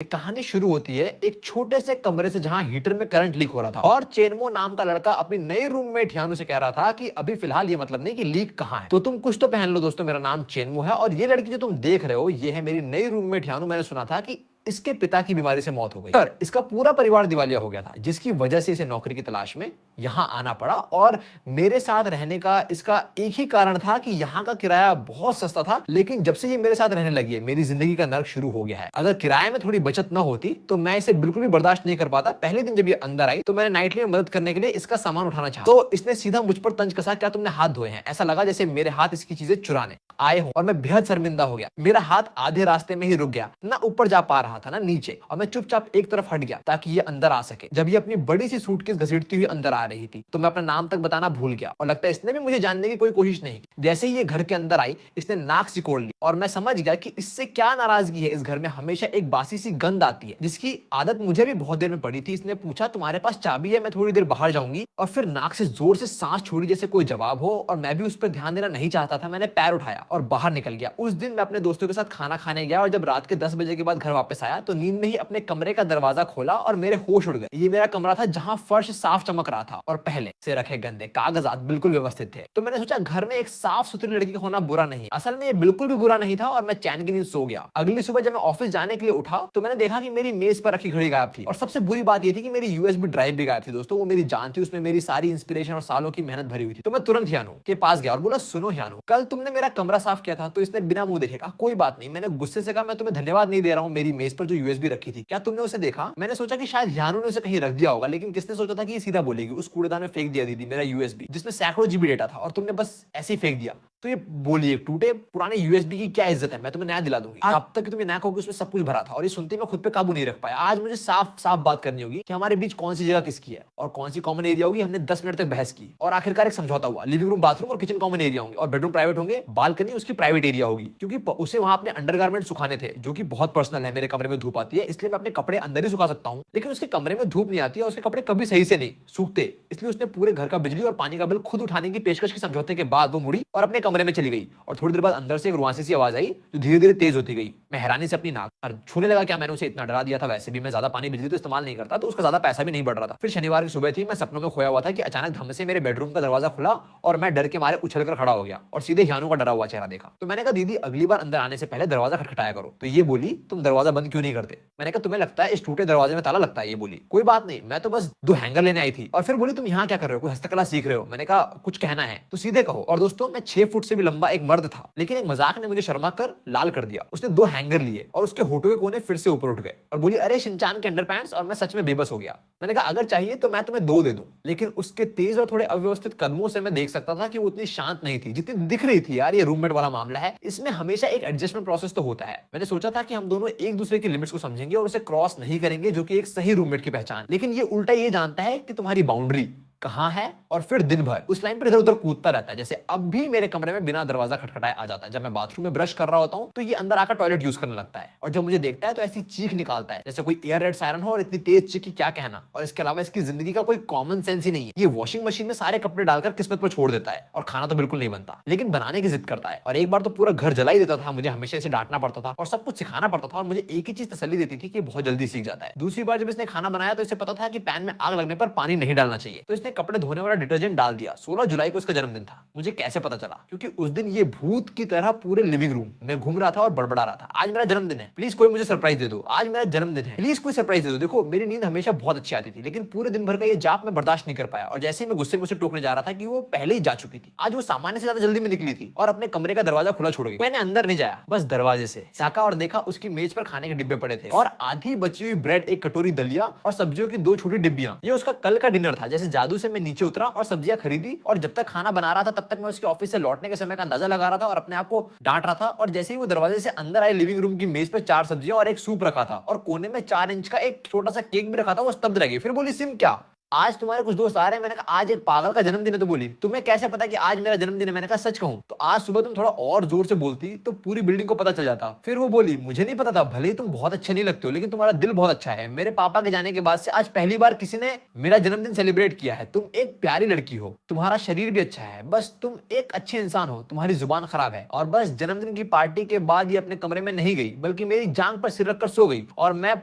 कहानी शुरू होती है एक छोटे से कमरे से जहां हीटर में करंट लीक हो रहा था और चेनमो नाम का लड़का अपनी नई रूममेट हियानु से कह रहा था कि अभी फिलहाल ये मतलब नहीं कि लीक कहाँ है, तो तुम कुछ तो पहन लो दोस्तों, मेरा नाम चेनमो है और ये लड़की जो तुम देख रहे हो ये है मेरी नई रूममेट हियानु। मैंने सुना था कि इसके पिता की बीमारी से मौत हो गई और इसका पूरा परिवार दिवालिया हो गया था, जिसकी वजह से इसे नौकरी की तलाश में यहाँ आना पड़ा। और मेरे साथ रहने का इसका एक ही कारण था कि यहाँ का किराया बहुत सस्ता था, लेकिन जब से ये मेरे साथ रहने लगी है मेरी जिंदगी का नर्क शुरू हो गया है। अगर किराए में थोड़ी बचत ना होती तो मैं इसे बिल्कुल भी बर्दाश्त नहीं कर पाता। पहले दिन जब ये अंदर आई तो मैंने नाइटली में मदद करने के लिए इसका सामान उठाना चाहा तो इसने सीधा मुझ पर तंज कसा, क्या तुमने हाथ धोए हैं? ऐसा लगा जैसे मेरे हाथ इसकी चीजें चुराने आए हो और मैं बेहद शर्मिंदा हो गया। मेरा हाथ आधे रास्ते में ही रुक गया, ना ऊपर जा पा रहा था ना नीचे, और मैं चुपचाप एक तरफ हट गया ताकि ये अंदर आ सके। जब ये अपनी बड़ी सी सूटकेस घसीटती हुई अंदर आ रही थी तो मैं अपना नाम तक बताना भूल गया और लगता है इसने भी मुझे जानने की कोई कोशिश नहीं की। जैसे ही ये घर के अंदर आई इसने नाक सिकोड़ ली और मैं समझ गया कि इससे क्या नाराजगी है। इस घर में हमेशा एक बासी सी गंध आती है जिसकी आदत मुझे भी बहुत देर में पड़ी थी। इसने पूछा तुम्हारे पास चाबी है? मैं थोड़ी देर बाहर जाऊंगी, और फिर नाक से जोर से सांस छोड़ी जैसे कोई जवाब हो, और मैं भी उस पर ध्यान देना नहीं चाहता था। मैंने पैर उठाया और बाहर निकल गया। उस दिन मैं अपने दोस्तों के साथ खाना खाने गया और जब रात के 10 बजे के बाद घर वापस आया तो नींद में ही अपने कमरे का दरवाजा खोला और मेरे होश उड़ गए। ये मेरा कमरा था जहां फर्श साफ चमक रहा था और पहले से रखे गंदे कागजात बिल्कुल व्यवस्थित थे। तो मैंने सोचा घर में एक साफ सुथरी लड़की का होना बुरा नहीं। असल में ये बिल्कुल भी बुरा नहीं था और मैं चैन की नींद सो गया। अगली सुबह जब मैं ऑफिस जाने के लिए उठा तो मैंने देखा कि मेरी मेज पर रखी घड़ी गायब थी, और सबसे बुरी बात ये थी कि मेरी यूएसबी ड्राइव भी गायब थी। दोस्तों वो मेरी जान थी, उसमें मेरी सारी इंस्पिरेशन और सालों की मेहनत भरी हुई थी। तो मैं तुरंत हियानु के पास गया और बोला सुनो हियानु, कल तुमने मेरा कमरा साफ किया था। तो इसने बिना मुंह देखे कहा कोई बात नहीं। मैंने गुस्से से कहा मैं तुम्हें धन्यवाद नहीं दे रहा हूँ, मेरी मेज पर जो यूएसबी रखी थी क्या तुमने उसे देखा? मैंने सोचा कि शायद हियानु ने उसे कहीं रख दिया होगा, लेकिन किसने सोचा था कि ये सीधा बोलेगी उस कूड़ेदान में फेंक दिया दीदी मेरा यूएसबी जिसमें सैकड़ों जीबी डेटा था, और तुमने बस ऐसे ही फेंक दिया। तो ये बोली एक टूटे पुराने यूएसबी की क्या इज्जत है, मैं तुम्हें नया दिला दूंगी। अब तक तुम नया कहोगे उसमें सब कुछ भरा था। और ये सुनते मैं खुद पे काबू नहीं रख पाया। आज मुझे साफ साफ बात करनी होगी कि हमारे बीच कौन सी जगह किसकी है और कौन सी कॉमन एरिया होगी। हमने 10 मिनट तक बहस की और आखिरकार एक समझौता हुआ। लिविंग रूम, बाथरूम और किचन कॉमन एरिया होंगे और बेडरूम प्राइवेट होंगे, बालकनी उसकी प्राइवेट एरिया होगी, क्योंकि उसे वहां अपने अंडरगारमेंट सुखाने थे जो कि बहुत पर्सनल है। मेरे कमरे में धूप आती है इसलिए मैं अपने कपड़े अंदर ही सुखा सकता हूँ, लेकिन उसके कमरे में धूप नहीं आती है और उसके कपड़े कभी सही से नहीं सूखते, इसलिए उसने पूरे घर का बिजली और पानी का बिल खुद उठाने की पेशकश की समझौते के बाद वो मुड़ी और अपने कमरे में चली गई। और थोड़ी देर बाद अंदर से एक रुआंसी सी आवाज आई जो धीरे धीरे तेज होती गई। मैं हैरानी से अपनी नाक पर छूने लगा, क्या मैंने उसे इतना डरा दिया था? वैसे भी मैं ज्यादा पानी बिजली तो इस्तेमाल नहीं करता, तो उसका ज्यादा पैसा भी नहीं बढ़ रहा था। फिर शनिवार की सुबह थी, मैं सपनों में खोया हुआ था कि अचानक धम से मेरे बेडरूम का दरवाजा खुला और मैं डर के मारे उछल कर खड़ा हो गया और सीधे हियानु का डरा हुआ चेहरा देखा। तो मैंने कहा दीदी अगली बार अंदर आने से पहले दरवाजा खटखटाया करो। तो ये बोली तुम दरवाजा बंद क्यों नहीं करते? मैंने कहा तुम्हें लगता है इस टूटे दरवाजे में ताला लगता है? ये बोली कोई बात नहीं, मैं तो बस 2 हैंगर लेने आई थी। और फिर बोली तुम यहाँ क्या कर रहे हो? कोई हस्तकला सीख रहे हो? मैंने कहा कुछ कहना है तो सीधे कहो। और दोस्तों मैं 6 फुट से भी लंबा एक मर्द था, लेकिन एक मजाक ने मुझे शर्मा कर लाल कर दिया। उसने 2 हैंगर लिए और उसके होठों के कोने फिर से ऊपर उठ गए और बोली अरे शिनचान के अंडरपैंट्स। और मैं सच में बेबस हो गया। मैंने कहा अगर चाहिए तो मैं तुम्हें 2 दे दूं, लेकिन उसके तेज और थोड़े अव्यवस्थित कदमों से मैं देख सकता था कि वो उतनी शांत नहीं थी जितनी दिख रही थी। यार ये रूममेट वाला मामला है, इसमें हमेशा एक एडजस्टमेंट प्रोसेस तो होता है। मैंने सोचा था कि हम दोनों एक दूसरे की लिमिट्स को समझेंगे और उसे क्रॉस नहीं करेंगे, जो कि एक सही रूममेट की पहचान। लेकिन ये उल्टा ये जानता है कि तुम्हारी बाउंड्री कहां है और फिर दिन भर उस लाइन पर इधर उधर कूदता रहता है। जैसे अब भी मेरे कमरे में बिना दरवाजा खटखटाए आ जाता है। जब मैं बाथरूम में ब्रश कर रहा होता हूं तो ये अंदर आकर टॉयलेट यूज करने लगता है, और जब मुझे देखता है तो ऐसी चीख निकालता है जैसे कोई एयर रेड सायरन हो, और इतनी तेज चीख की क्या कहना। और इसके अलावा इसकी जिंदगी का कोई कॉमन सेंस ही नहीं है। ये वॉशिंग मशीन में सारे कपड़े डालकर किस्मत पर छोड़ देता है और खाना तो बिल्कुल नहीं बनता, लेकिन बनाने की जिद करता है। और एक बार तो पूरा घर जला ही देता था। मुझे हमेशा इसे डांटना पड़ता था और सब कुछ सिखाना पड़ता था, और मुझे एक ही चीज तसल्ली देती थी कि बहुत जल्दी सीख जाता है। दूसरी बार जब इसने खाना बनाया तो इसे पता था कि पैन में आग लगने पर पानी नहीं डालना चाहिए, तो इसने कपड़े धोने वाला डिटर्जेंट डाल दिया। 16 जुलाई को इसका जन्मदिन था। मुझे कैसे पता चला? क्योंकि उस दिन ये भूत की तरह पूरे लिविंग रूम में घूम रहा था और बड़बड़ा रहा था आज मेरा जन्मदिन है, प्लीज कोई मुझे सरप्राइज दे दो, आज मेरा जन्मदिन है, प्लीज कोई सरप्राइज दे दो। देखो मेरी नींद हमेशा बहुत अच्छी आती थी, लेकिन पूरे दिन भर का ये जाप मैं बर्दाश्त नहीं कर पाया। और जैसे ही मैं गुस्से में उसे टोकने जा रहा था कि वो पहले ही जा चुकी थी, आज वो सामान्य से ज्यादा जल्दी में निकली थी और अपने कमरे का दरवाजा खुला छोड़ गई। मैंने अंदर नहीं जाया, बस दरवाजे से झांका और देखा उसकी मेज पर खाने के डिब्बे पड़े थे और आधी बची हुई ब्रेड, एक कटोरी दलिया और सब्जियों की 2 छोटी डिब्बियां। ये उसका कल का डिनर था। जैसे जादू से मैं नीचे उतरा और सब्जियां खरीदी, और जब तक खाना बना रहा था तब तक मैं उसके ऑफिस से लौटने के समय का अंदाजा लगा रहा था और अपने आप को डांट रहा था। और जैसे ही वो दरवाजे से अंदर आए, लिविंग रूम की मेज पर 4 सब्जियां और एक सूप रखा था और कोने में 4 इंच का एक छोटा सा केक भी रखा था। वो स्तब्ध रह गई। फिर बोली सिम क्या? आज तुम्हारे कुछ दोस्त आ रहे हैं, मैंने कहा आज एक पागल का जन्मदिन है, तो बोली तुम्हें कैसे पता कि आज मेरा जन्मदिन है? मैंने कहा सच कहूं तो आज सुबह तुम थोड़ा और जोर से बोलती तो पूरी बिल्डिंग को पता चल जाता। फिर वो बोली मुझे नहीं पता था, भले ही तुम बहुत अच्छे नहीं लगते हो लेकिन तुम्हारा दिल बहुत अच्छा है। मेरे पापा के जाने के बाद से आज पहली बार किसी ने मेरा जन्मदिन सेलिब्रेट किया है। तुम एक प्यारी लड़की हो, तुम्हारा शरीर भी अच्छा है, बस तुम एक अच्छे इंसान हो, तुम्हारी जुबान खराब है। और बस जन्मदिन की पार्टी के बाद ये अपने कमरे में नहीं गई बल्कि मेरी जांग पर सिर रखकर सो गई और मैं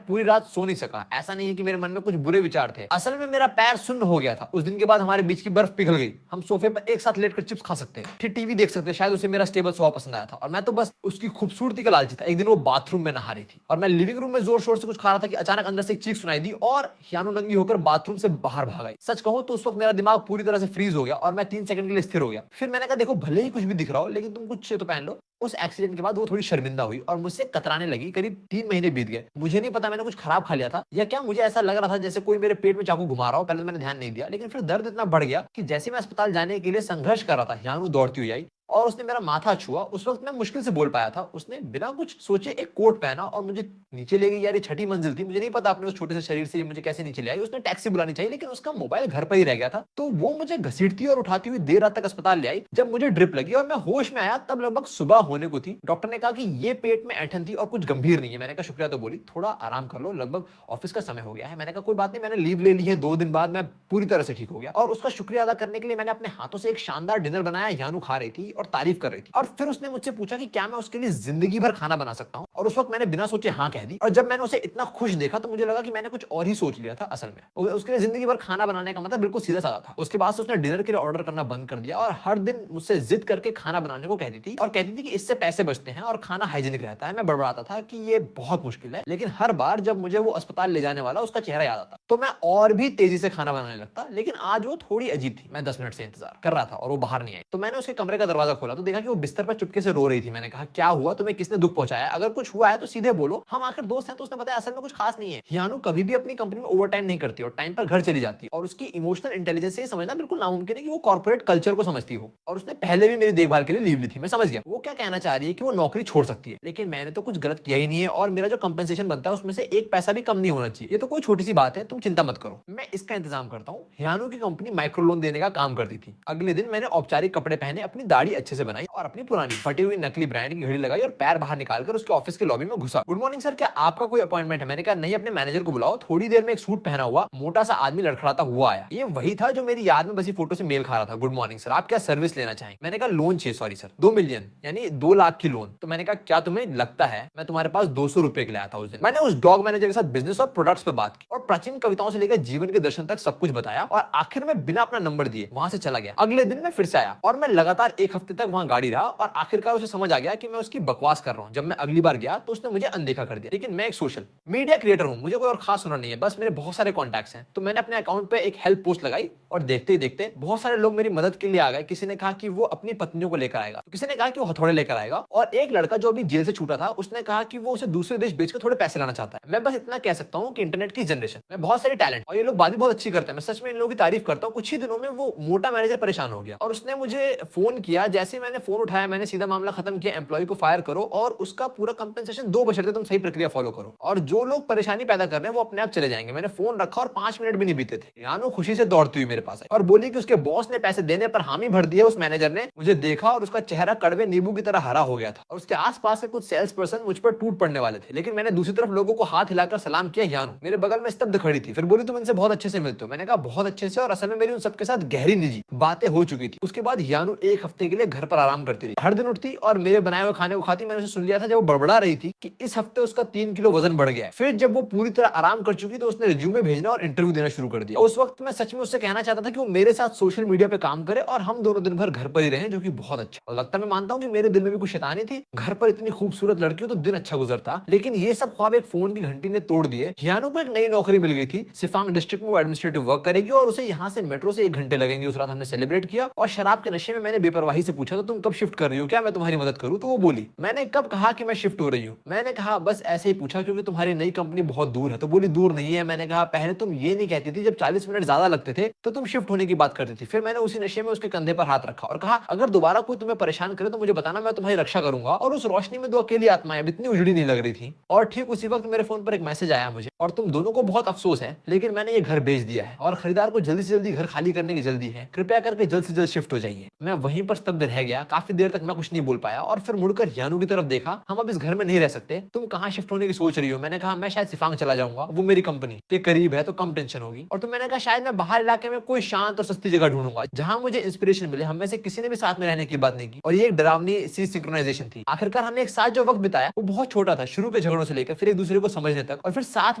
पूरी रात सो नहीं सका। ऐसा नहीं है कि मेरे मन में कुछ बुरे विचार थे, असल में मेरा पैर सुन्न हो गया था। उस दिन के बाद हमारे बीच की बर्फ पिघल गई। हम सोफे पर एक साथ लेटकर चिप्स खा सकते हैं, फिर टीवी देख सकते हैं। शायद उसे मेरा स्टेबल सोफा पसंद आया था और मैं तो बस उसकी खूबसूरती का लालची था। एक दिन वो बाथरूम में नहा रही थी और मैं लिविंग रूम में जोर शोर से कुछ खा रहा था कि अचानक अंदर से एक चीख सुनाई दी और हियानो नंगी होकर बाथरूम से बाहर भाग आई। सच कहूं तो उस वक्त मेरा दिमाग पूरी तरह से फ्रीज हो गया और मैं 3 सेकंड के लिए स्थिर हो गया। फिर मैंने कहा देखो भले ही कुछ भी दिख रहा हो लेकिन तुम कुछ तो पहन लो। उस एक्सीडेंट के बाद वो थोड़ी शर्मिंदा हुई और मुझसे कतराने लगी। करीब 3 महीने बीत गए। मुझे नहीं पता मैंने कुछ खराब खा लिया था या क्या, मुझे ऐसा लग रहा था जैसे कोई मेरे पेट में चाकू घुमा रहा हो। पहले तो मैंने ध्यान नहीं दिया लेकिन फिर दर्द इतना बढ़ गया कि जैसे मैं अस्पताल जाने के लिए संघर्ष कर रहा था, हियानु दौड़ती हुई आई और उसने मेरा माथा छुआ। उस वक्त मैं मुश्किल से बोल पाया था। उसने बिना कुछ सोचे एक कोट पहना और मुझे नीचे ले गई। यार ये 6ठी मंजिल थी, मुझे नहीं पता अपने उस छोटे से शरीर से मुझे कैसे नीचे ले आई। उसने टैक्सी बुलानी चाहिए लेकिन उसका मोबाइल घर पर ही रह गया था, तो वो मुझे घसीटती और उठाती हुई देर रात तक अस्पताल ले आई। जब मुझे ड्रिप लगी और मैं होश में आया तब लगभग सुबह होने को थी। डॉक्टर ने कहा कि ये पेट में ऐंठन थी और कुछ गंभीर नहीं है। मैंने कहा शुक्रिया, तो बोली थोड़ा आराम कर लो, लगभग ऑफिस का समय हो गया है। मैंने कहा कोई बात नहीं, मैंने लीव ले ली है। 2 दिन बाद मैं पूरी तरह से ठीक हो गया और उसका शुक्रिया अदा करने के लिए मैंने अपने हाथों से एक शानदार डिनर बनाया। यानू खा रही थी और तारीफ कर रही थी और फिर उसने मुझसे पूछा कि क्या मैं उसके लिए जिंदगी भर खाना बना सकता हूँ, और उस वक्त मैंने बिना सोचे हाँ कह दी। और जब मैंने उसे इतना खुश देखा तो मुझे लगा कि मैंने कुछ और ही सोच लिया था। असल में उसके लिए जिंदगी भर खाना बनाने का मतलब बिल्कुल सीधा साधा था। उसके बाद से उसने डिनर के लिए ऑर्डर करना बंद कर दिया और हर दिन मुझसे जिद करके खाना बनाने को कहती थी और कहती थी कि इससे पैसे बचते हैं और खाना हाइजीनिक रहता है। मैं बड़बड़ाता था कि ये बहुत मुश्किल है, लेकिन हर बार जब मुझे वो अस्पताल ले जाने वाला उसका चेहरा याद आता तो मैं और भी तेजी से खाना बनाने लगता। लेकिन आज वो थोड़ी अजीब थी। मैं 10 मिनट से इंतजार कर रहा था और वो बाहर नहीं आई, तो मैंने उसके कमरे का दरवाजा खोला तो देखा कि वो बिस्तर पर चुपके से रो रही थी। मैंने कहा क्या हुआ, तुम्हें किसने दुख पहुंचाया? अगर कुछ हुआ है तो सीधे बोलो, हम आखिर दोस्त हैं। तो उसने बताया असल में कुछ खास नहीं है। हियानु कभी भी अपनी कंपनी में ओवर टाइम नहीं करती और टाइम पर घर चली जाती और उसकी इमोशनल इंटेलिजेंस से समझना बिल्कुल नामुमकिन है कि वो कॉर्पोरेट कल्चर को समझती हो। और उसने पहले भी मेरी देखभाल के लिए लीव ली थी। मैं समझ गया वो क्या कहना चाह रही है कि वो नौकरी छोड़ सकती है, लेकिन मैंने तो कुछ गलत किया ही नहीं है और मेरा जो कंपेंसेशन बनता है उसमें से 1 पैसा भी कम नहीं होना चाहिए। ये तो कोई छोटी सी बात है, तुम चिंता मत करो, मैं इसका इंतजाम करता हूँ। हियानु की कंपनी माइक्रो लोन देने का काम करती थी। अगले दिन मैंने औपचारिक कपड़े पहने, अपनी दाढ़ी अच्छे से बनाई और अपनी पुरानी फटी हुई नकली ब्रांड की घड़ी लगाई और पैर बाहर निकालकर उसके ऑफिस के लॉबी में घुसा। गुड मॉर्निंग सर, क्या आपका कोई अपॉइंटमेंट है? मैंने कहा नहीं, अपने मैनेजर को बुलाओ। थोड़ी देर में एक सूट पहना हुआ मोटा सा आदमी लड़खड़ाता हुआ आया। ये वही था जो मेरी याद में बसी फोटो से मेल खा रहा था। गुड मॉर्निंग सर, आप क्या सर्विस लेना चाहेंगे? मैंने कहा लोन चाहिए। सॉरी सर, 2 मिलियन यानी 2 लाख की लोन। तो मैंने कहा क्या तुम्हें लगता है मैं तुम्हारे पास 200 रुपए के लिए आया था? उस दिन मैंने उस डॉग मैनेजर के साथ बिजनेस और प्रोडक्ट्स पे बात की और प्राचीन कविताओं से लेकर जीवन के दर्शन तक सब कुछ बताया और आखिर में बिना अपना नंबर दिए वहां से चला गया। अगले दिन मैं फिर से आया और मैं लगातार 1 हफ्ते तक वहां गाड़ी रहा और आखिरकार उसे समझ आ गया कि मैं उसकी बकवास कर रहा हूं। जब मैं अगली बार गया तो उसने मुझे अनदेखा कर दिया। लेकिन मैं एक सोशल मीडिया क्रिएटर हूं, मुझे कोई और खास होना नहीं है, बस मेरे बहुत सारे कॉन्टैक्ट्स हैं। तो मैंने अपने अकाउंट पे एक हेल्प पोस्ट लगाई और देखते ही देखते बहुत सारे लोग मेरी मदद के लिए आ गए। किसी ने कहा कि वो अपनी पत्नियों को लेकर आएगा, तो किसी ने कहा कि वो हथौड़े लेकर आएगा और एक लड़का जो अभी जेल से छूटा था उसने कहा कि वो उसे दूसरे देश बेचकर थोड़े पैसे लाना चाहता है। मैं बस इतना कह सकता हूँ कि इंटरनेट की जनरेशन में बहुत सारे टैलेंट और ये लोग बात भी बहुत अच्छी करते हैं। मैं सच में इन लोगों की तारीफ करता हूँ। कुछ ही दिनों में वो मोटा मैनेजर परेशान हो गया और उसने मुझे फोन किया। जैसे मैंने फोन उठाया मैंने सीधा मामला खत्म किया, एम्प्लॉय को फायर करो और उसका पूरा कंपेंसेशन दो, बशर्ते तुम सही प्रक्रिया फॉलो करो। और जो लोग परेशानी पैदा कर रहे हैं वो अपने आप चले जाएंगे। मैंने फोन रखा और 5 मिनट भी नहीं बीते थे, यानो खुशी से दौड़ती हुई मेरे पास आई और बोली कि उसके बॉस ने पैसे देने पर हामी भर दिए। उस मैनेजर ने मुझे देखा और उसका चेहरा कड़वे नींबू की तरह हरा हो गया था और उसके आसपास के कुछ सेल्स पर्सन मुझ पर टूट पड़ने वाले थे। लेकिन मैंने दूसरी तरफ लोगों को हाथ हिलाकर सलाम किया। यानो मेरे बगल में स्तब्ध खड़ी थी। फिर बोली तुम इनसे बहुत अच्छे से मिलते हो? मैंने कहा बहुत अच्छे से, और असल में मेरी उन सबके साथ गहरी निजी बातें हो चुकी थी। उसके बाद यानो 1 हफ्ते के लिए घर पर आराम करती रही। हर दिन उठती और मेरे बनाए हुए खाने को खाती। मैंने उसे सुन लिया था जब वो बड़बड़ा रही थी कि इस हफ्ते उसका 3 किलो वजन बढ़ गया है। फिर जब वो पूरी तरह आराम कर चुकी तो उसने रिज्यूमे भेजना और इंटरव्यू देना शुरू कर दिया। उस वक्त मैं सच में उससे कहना चाहता था कि वो मेरे साथ सोशल मीडिया पे काम करे और हम दोनों दिन भर घर पर ही रहे, जो कि बहुत अच्छा। और लगता मैं मानता हूँ कि मेरे दिल में भी कुछ शैतानी थी। घर पर इतनी खूबसूरत लड़की हो तो दिन अच्छा गुजरता, लेकिन ये सब ख्वाब एक फोन की घंटी ने तोड़ दिए। हियानो को एक नई नौकरी मिल गई थी। सिफांग डिस्ट्रिक्ट में वो एडमिनिस्ट्रेटिव वर्क करेगी और उसे यहाँ से मेट्रो से 1 घंटे लगेंगे। उस रात हमने सेलिब्रेट किया और शराब के नशे में मैंने बेपरवाही से पूछा तो तुम कब शिफ्ट कर रही हो, क्या मैं तुम्हारी मदद करूं? तो वो बोली, मैंने कब कहा कि मैं शिफ्ट हो रही हूँ? मैंने कहा बस ऐसे ही पूछा क्योंकि तुम्हारी नई कंपनी बहुत दूर है। तो बोली दूर नहीं है। मैंने कहा पहले तुम ये नहीं कहती थी, जब 40 मिनट ज्यादा लगते थे तो तुम शिफ्ट होने की बात करती थी। फिर मैंने उसी नशे में उसके कंधे पर हाथ रखा और कहा अगर दोबारा कोई तुम्हें परेशान करे तो मुझे बताना, मैं तुम्हारी रक्षा करूंगा। और उस रोशनी में दो अकेली आत्माएं अब इतनी उजड़ी नहीं लग रही थी। और ठीक उसी वक्त मेरे फोन पर एक मैसेज आया मुझे, और तुम दोनों को बहुत अफसोस है लेकिन मैंने ये घर बेच दिया है और खरीदार को जल्दी से जल्दी घर खाली करने की जल्दी है, कृपया करके जल्द से जल्द शिफ्ट हो जाइए। मैं वहीं पर स्तब्ध रह गया। काफी देर तक मैं कुछ नहीं बोल पाया और फिर मुड़कर यानू की तरफ देखा। हम अब इस घर में नहीं रह सकते, तुम कहाँ शिफ्ट होने की सोच रही हो? मैंने कहा मैं शायद सिफांग चला जाऊंगा, वो मेरी कंपनी के करीब है तो कम टेंशन होगी। और तो मैंने कहा शायद मैं बाहर इलाके में कोई शांत और सस्ती जगह ढूंढूंगा जहां मुझे इंस्पिरेशन मिले। हम में से किसी ने भी साथ में रहने की बात नहीं की और ये एक डरावनी सी सिंक्रोनाइजेशन थी। आखिरकार हमने एक साथ जो वक्त बिताया वो बहुत छोटा था, शुरू के झगड़ों से लेकर फिर एक दूसरे को समझने तक और फिर साथ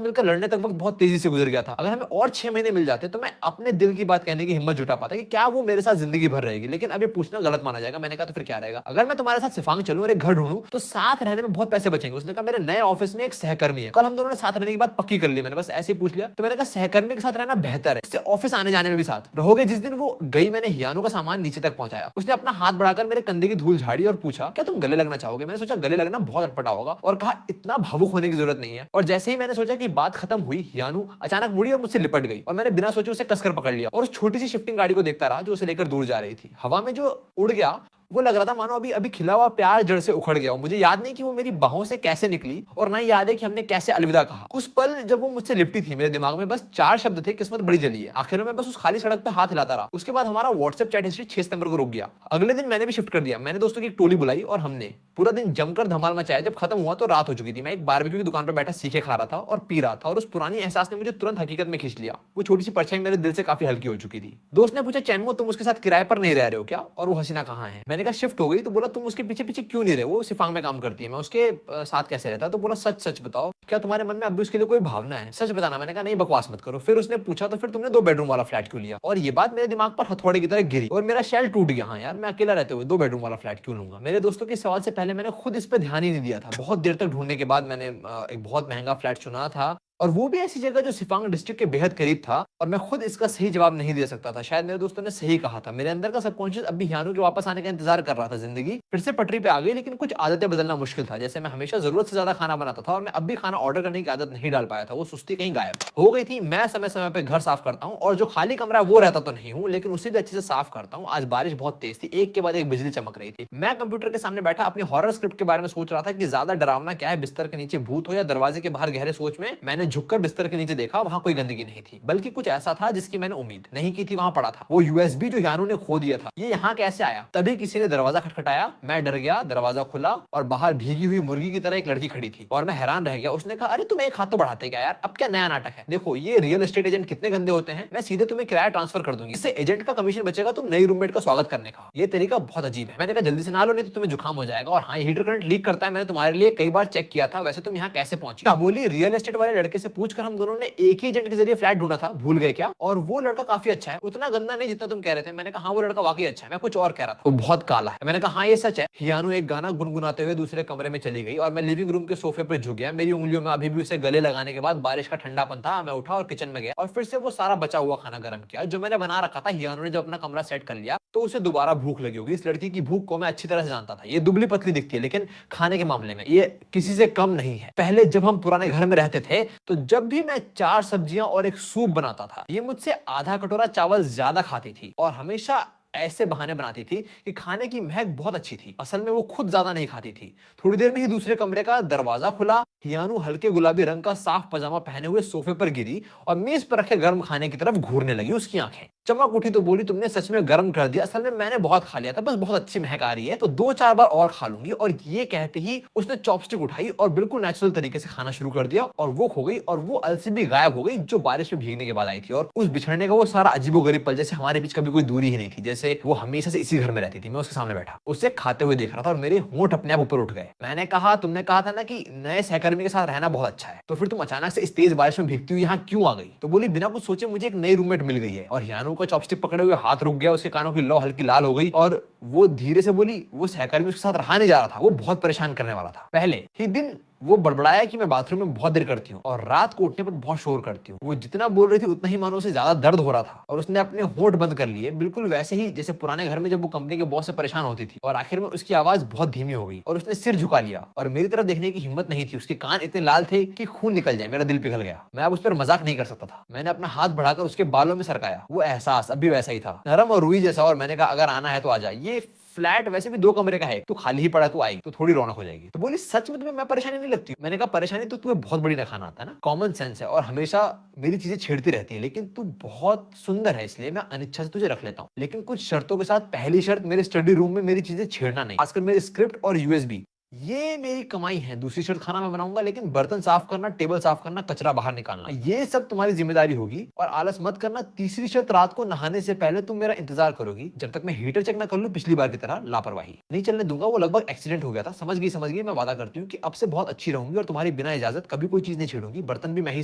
मिलकर लड़ने तक वक्त बहुत तेजी से गुजर गया था। अगर हमें और 6 महीने मिल जाते तो मैं अपने दिल की बात कहने की हिम्मत जुटा पाता कि क्या वो मेरे साथ जिंदगी भर रहेगी, लेकिन अब ये पूछना गलत माना जाएगा। मैंने कहा तो फिर क्या रहेगा, अगर मैं तुम्हारे साथ सिफांग चलूं और एक घर ढूंढूं तो साथ रहने में बहुत पैसे बचेंगे। उसने कहा मेरे नए ऑफिस में एक सहकर्मी है, कल हम दोनों ने साथ रहने की बात पक्की कर ली। मैंने बस ऐसे ही पूछ लिया। तो मैंने कहा सहकर्मी के साथ रहना बेहतर है, इससे ऑफिस आने जाने में भी साथ रहोगे। जिस दिन वो गई मैंने हियानो का सामान नीचे तक पहुंचाया। उसने अपना हाथ बढ़ाकर मेरे कंधे की धूल झाड़ी और पूछा क्या तुम गले लगना चाहोगे? मैंने सोचा गले लगना बहुत अटपटा होगा और कहा इतना भावुक होने की जरूरत नहीं है। और जैसे ही मैंने सोचा कि बात खत्म हुई, हियानो अचानक मुड़ी और मुझसे लिपट गई और मैंने बिना सोचे उसे कसकर पकड़ लिया और उस छोटी सी शिफ्टिंग गाड़ी को देखता रहा जो उसे लेकर दूर जा रही थी। हवा में जो उड़ गया वो लग रहा था मानो अभी अभी खिला हुआ प्यार जड़ से उखड़ गया हो। मुझे याद नहीं कि वो मेरी बाहों से कैसे निकली और ना ही याद है कि हमने कैसे अलविदा कहा। उस पल जब वो मुझसे लिपटी थी मेरे दिमाग में बस 4 शब्द थे, किस्मत बड़ी जली है। आखिर में बस उस खाली सड़क पे हाथ हिलाता रहा। उसके बाद हमारा व्हाट्सएप चैट हिस्ट्री 6 सितंबर को रुक गया। अगले दिन मैंने भी शिफ्ट कर दिया। मैंने दोस्तों की एक टोली बुलाई और हमने पूरा दिन जमकर धमाल मचाया। जब खत्म हुआ तो रात हो चुकी थी। मैं एक बारबेक्यू की दुकान पर बैठा सीखे खा रहा था और पी रहा था और उस पुरानी एहसास ने मुझे तुरंत हकीकत में खींच लिया। वो छोटी सी परछाई मेरे दिल से काफी हल्की हो चुकी थी। दोस्त ने पूछा चैनमो तुम उसके साथ किराए पर नहीं रह रहे हो क्या, और वो हसीना कहाँ है? मैंने कहा शिफ्ट हो गई। तो बोला तुम उसके पीछे पीछे क्यों नहीं रहे, वो सिफांग में काम करती है, मैं उसके साथ कैसे रहता? तो बोला सच सच बताओ, क्या तुम्हारे मन में अब भी उसके लिए कोई भावना है? सच बताना। मैंने कहा नहीं बकवास मत करो। फिर उसने पूछा तो फिर तुमने 2 बेडरूम वाला फ्लैट क्यों लिया? और ये बात मेरे दिमाग पर हथौड़े की तरह गिरी और मेरा शैल टूट गया। हाँ यार मैं अकेला रहते हुए 2 बेडरूम वाला फ्लैट क्यों लूंगा? मेरे दोस्तों के सवाल से पहले मैंने खुद इस पर ध्यान ही नहीं दिया था। बहुत देर तक ढूंढने के बाद मैंने एक बहुत महंगा फ्लैट चुना था और वो भी ऐसी जगह जो सिफांग डिस्ट्रिक्ट के बेहद करीब था और मैं खुद इसका सही जवाब नहीं दे सकता था। शायद मेरे दोस्तों ने सही कहा था। मेरे अंदर का सबकॉन्शियस अब भी हियानो के वापस आने का इंतजार कर रहा था। जिंदगी फिर से पटरी पे आ गई लेकिन कुछ आदतें बदलना मुश्किल था। जैसे मैं हमेशा जरूरत से ज्यादा खाना बनाता था और मैं अब भी खाना ऑर्डर करने की आदत नहीं डाल पाया था। वो सुस्ती कहीं गायब हो गई थी। मैं समय समय पे घर साफ करता हूँ और जो खाली कमरा वो रहता तो नहीं हूँ लेकिन उसे भी अच्छे से साफ करता हूँ। आज बारिश बहुत तेज थी, एक के बाद एक बिजली चमक रही थी। मैं कंप्यूटर के सामने बैठा अपनी हॉरर स्क्रिप्ट के बारे में सोच रहा था कि ज्यादा डरावना क्या है, बिस्तर के नीचे भूत हो या दरवाजे के बाहर गहरे सोच में मैंने झुककर बिस्तर के नीचे देखा, वहां कोई गंदगी नहीं थी बल्कि कुछ ऐसा था जिसकी मैंने उम्मीद नहीं की थी। वहां पड़ा था वो यूएसबी जो यानू ने खो दिया था। ये यहाँ कैसे आया? तभी किसी ने दरवाजा खटखटाया, मैं डर गया, दरवाजा खुला और बाहर भीगी हुई मुर्गी की तरह एक लड़की खड़ी थी और मैं हैरान रह गया। उसने कहा अरे तुम एक हाथ तो बढ़ाते क्या यार, अब क्या नया नाटक है? देखो ये रियल एस्टेट एजेंट कितने गंदे होते हैं, मैं सीधे तुम्हें किराया ट्रांसफर कर दूंगी, इससे एजेंट का कमीशन बचेगा, तुम नई रूममेट का स्वागत करने का। ये तरीका बहुत अजीब है। मैंने कहा जल्दी से नहा लो नहीं तो तुम्हें जुकाम हो जाएगा। और हाँ हीटर करंट लीक करता है, मैंने तुम्हारे लिए कई बार चेक किया था। वैसे तुम यहाँ कैसे पहुंची? बोली रियल एस्टेट वाले लड़के से पूछकर हम दोनों ने एक ही एजेंट के जरिए फ्लैट ढूंढा था, भूल गए क्या? और वो लड़का काफी अच्छा है, उतना गंदा नहीं जितना तुम कह रहे थे। मैंने कहा हाँ वो लड़का वाकई अच्छा है, मैं कुछ और कह रहा था, वो बहुत काला है। मैंने कहा हाँ ये सच है। हियानो एक गाना गुनगुनाते हुए दूसरे कमरे में चली गई और मैं लिविंग रूम के सोफे पर झुक गया। मेरी उंगलियों में अभी भी उसे गले लगाने के बाद बारिश का ठंडापन था। मैं उठा और किचन में गया और फिर से वो सारा बचा हुआ खाना गर्म किया जो मैंने बना रखा था। हियानो ने जब अपना कमरा सेट कर लिया तो उसे दोबारा भूख लगी होगी। इस लड़की की भूख को मैं अच्छी तरह से जानता था। ये दुबली पतली दिखती है लेकिन खाने के मामले में ये किसी से कम नहीं है। पहले जब हम पुराने घर में रहते थे तो जब भी मैं 4 सब्जियां और एक सूप बनाता था ये मुझसे आधा कटोरा चावल ज्यादा खाती थी और हमेशा ऐसे बहाने बनाती थी कि खाने की महक बहुत अच्छी थी। असल में वो खुद ज्यादा नहीं खाती थी। थोड़ी देर में ही दूसरे कमरे का दरवाजा खुला। हियानो हल्के गुलाबी रंग का साफ पजामा पहने हुए सोफे पर गिरी और मेज पर रखे गर्म खाने की तरफ घूरने लगी। उसकी आंखें चमक उठी तो बोली तुमने सच में गर्म कर दिया। असल में मैंने बहुत खा लिया था, बस बहुत अच्छी महक आ रही है तो 2-4 बार और खा लूंगी। और ये कहते ही उसने चॉपस्टिक उठाई और बिल्कुल नेचुरल तरीके से खाना शुरू कर दिया और वो खो गई और वो अलसी भी गायब हो गई जो बारिश में भीगने के बाद आई थी। और उस बिछड़ने का वो सारा अजीबोगरीब पल जैसे हमारे बीच कभी कोई दूरी ही नहीं थी, जैसे वो हमेशा से इसी घर में रहती थी। मैं उसके सामने बैठा उसे खाते हुए देख रहा था और मेरे होंठ अपने आप ऊपर उठ गए। मैंने कहा तुमने कहा था ना कि नए सहकर्मी के साथ रहना बहुत अच्छा है, तो फिर तुम अचानक से इस तेज बारिश में भीगती हुई यहाँ क्यों आ गई? तो बोली बिना कुछ सोचे मुझे एक नई रूममेट मिल गई है। और हियानो का चॉपस्टिक पकड़े हुए हाथ रुक गया, उसके कानों की लौ हल्की लाल हो गई और वो धीरे से बोली वो सहकर्मी उसके साथ रहा नहीं जा रहा था, वो बहुत परेशान करने वाला था। पहले ही दिन वो बड़बड़ाया कि मैं बाथरूम में बहुत देर करती हूँ और रात को उठने पर बहुत शोर करती हूँ। वो जितना बोल रही थी उतना ही मानो उसे ज्यादा दर्द हो रहा था और उसने अपने होंठ बंद कर लिए, बिल्कुल वैसे ही जैसे पुराने घर में जब वो कंपनी के बॉस से परेशान होती थी। और आखिर में उसकी आवाज बहुत धीमी हो गई और उसने सिर झुका लिया और मेरी तरफ देखने की हिम्मत नहीं थी। उसके कान इतने लाल थे कि खून निकल जाए, मेरा दिल पिघल गया। मैं अब उस पर मजाक नहीं कर सकता था। मैंने अपना हाथ बढ़ाकर उसके बालों में सरकाया। वो एहसास अभी वैसा ही था, नरम और रुई जैसा। और मैंने कहा अगर आना है तो आ जा, ये फ्लैट वैसे भी 2 कमरे का है, तो खाली ही पड़ा, तो आएगी तो थोड़ी रौनक हो जाएगी। तो बोली सच में तुम्हें मैं परेशानी नहीं लगती? मैंने कहा परेशानी तो तुम्हें बहुत बड़ी रखाना आता है ना, कॉमन सेंस है और हमेशा मेरी चीजें छेड़ती रहती है, लेकिन तू बहुत सुंदर है इसलिए मैं अनिच्छा से तुझे रख लेता हूँ, लेकिन कुछ शर्तों के साथ। पहली शर्त, मेरे स्टडी रूम में मेरी चीजें छेड़ना नहीं, खासकर मेरे स्क्रिप्ट और यूएसबी, ये मेरी कमाई है। दूसरी शर्त, खाना मैं बनाऊंगा लेकिन बर्तन साफ करना, टेबल साफ करना, कचरा बाहर निकालना, ये सब तुम्हारी जिम्मेदारी होगी और आलस मत करना। तीसरी शर्त, रात को नहाने से पहले तुम मेरा इंतजार करोगी जब तक मैं हीटर चेक ना कर लूं। पिछली बार की तरह लापरवाही नहीं चलने दूंगा। वो लगभग एक्सीडेंट हो गया था। समझ गई। मैं वादा करती हूँ कि अब से बहुत अच्छी रहूंगी और तुम्हारी बिना इजाजत कभी कोई चीज नहीं छेड़ूंगी। बर्तन भी मैं ही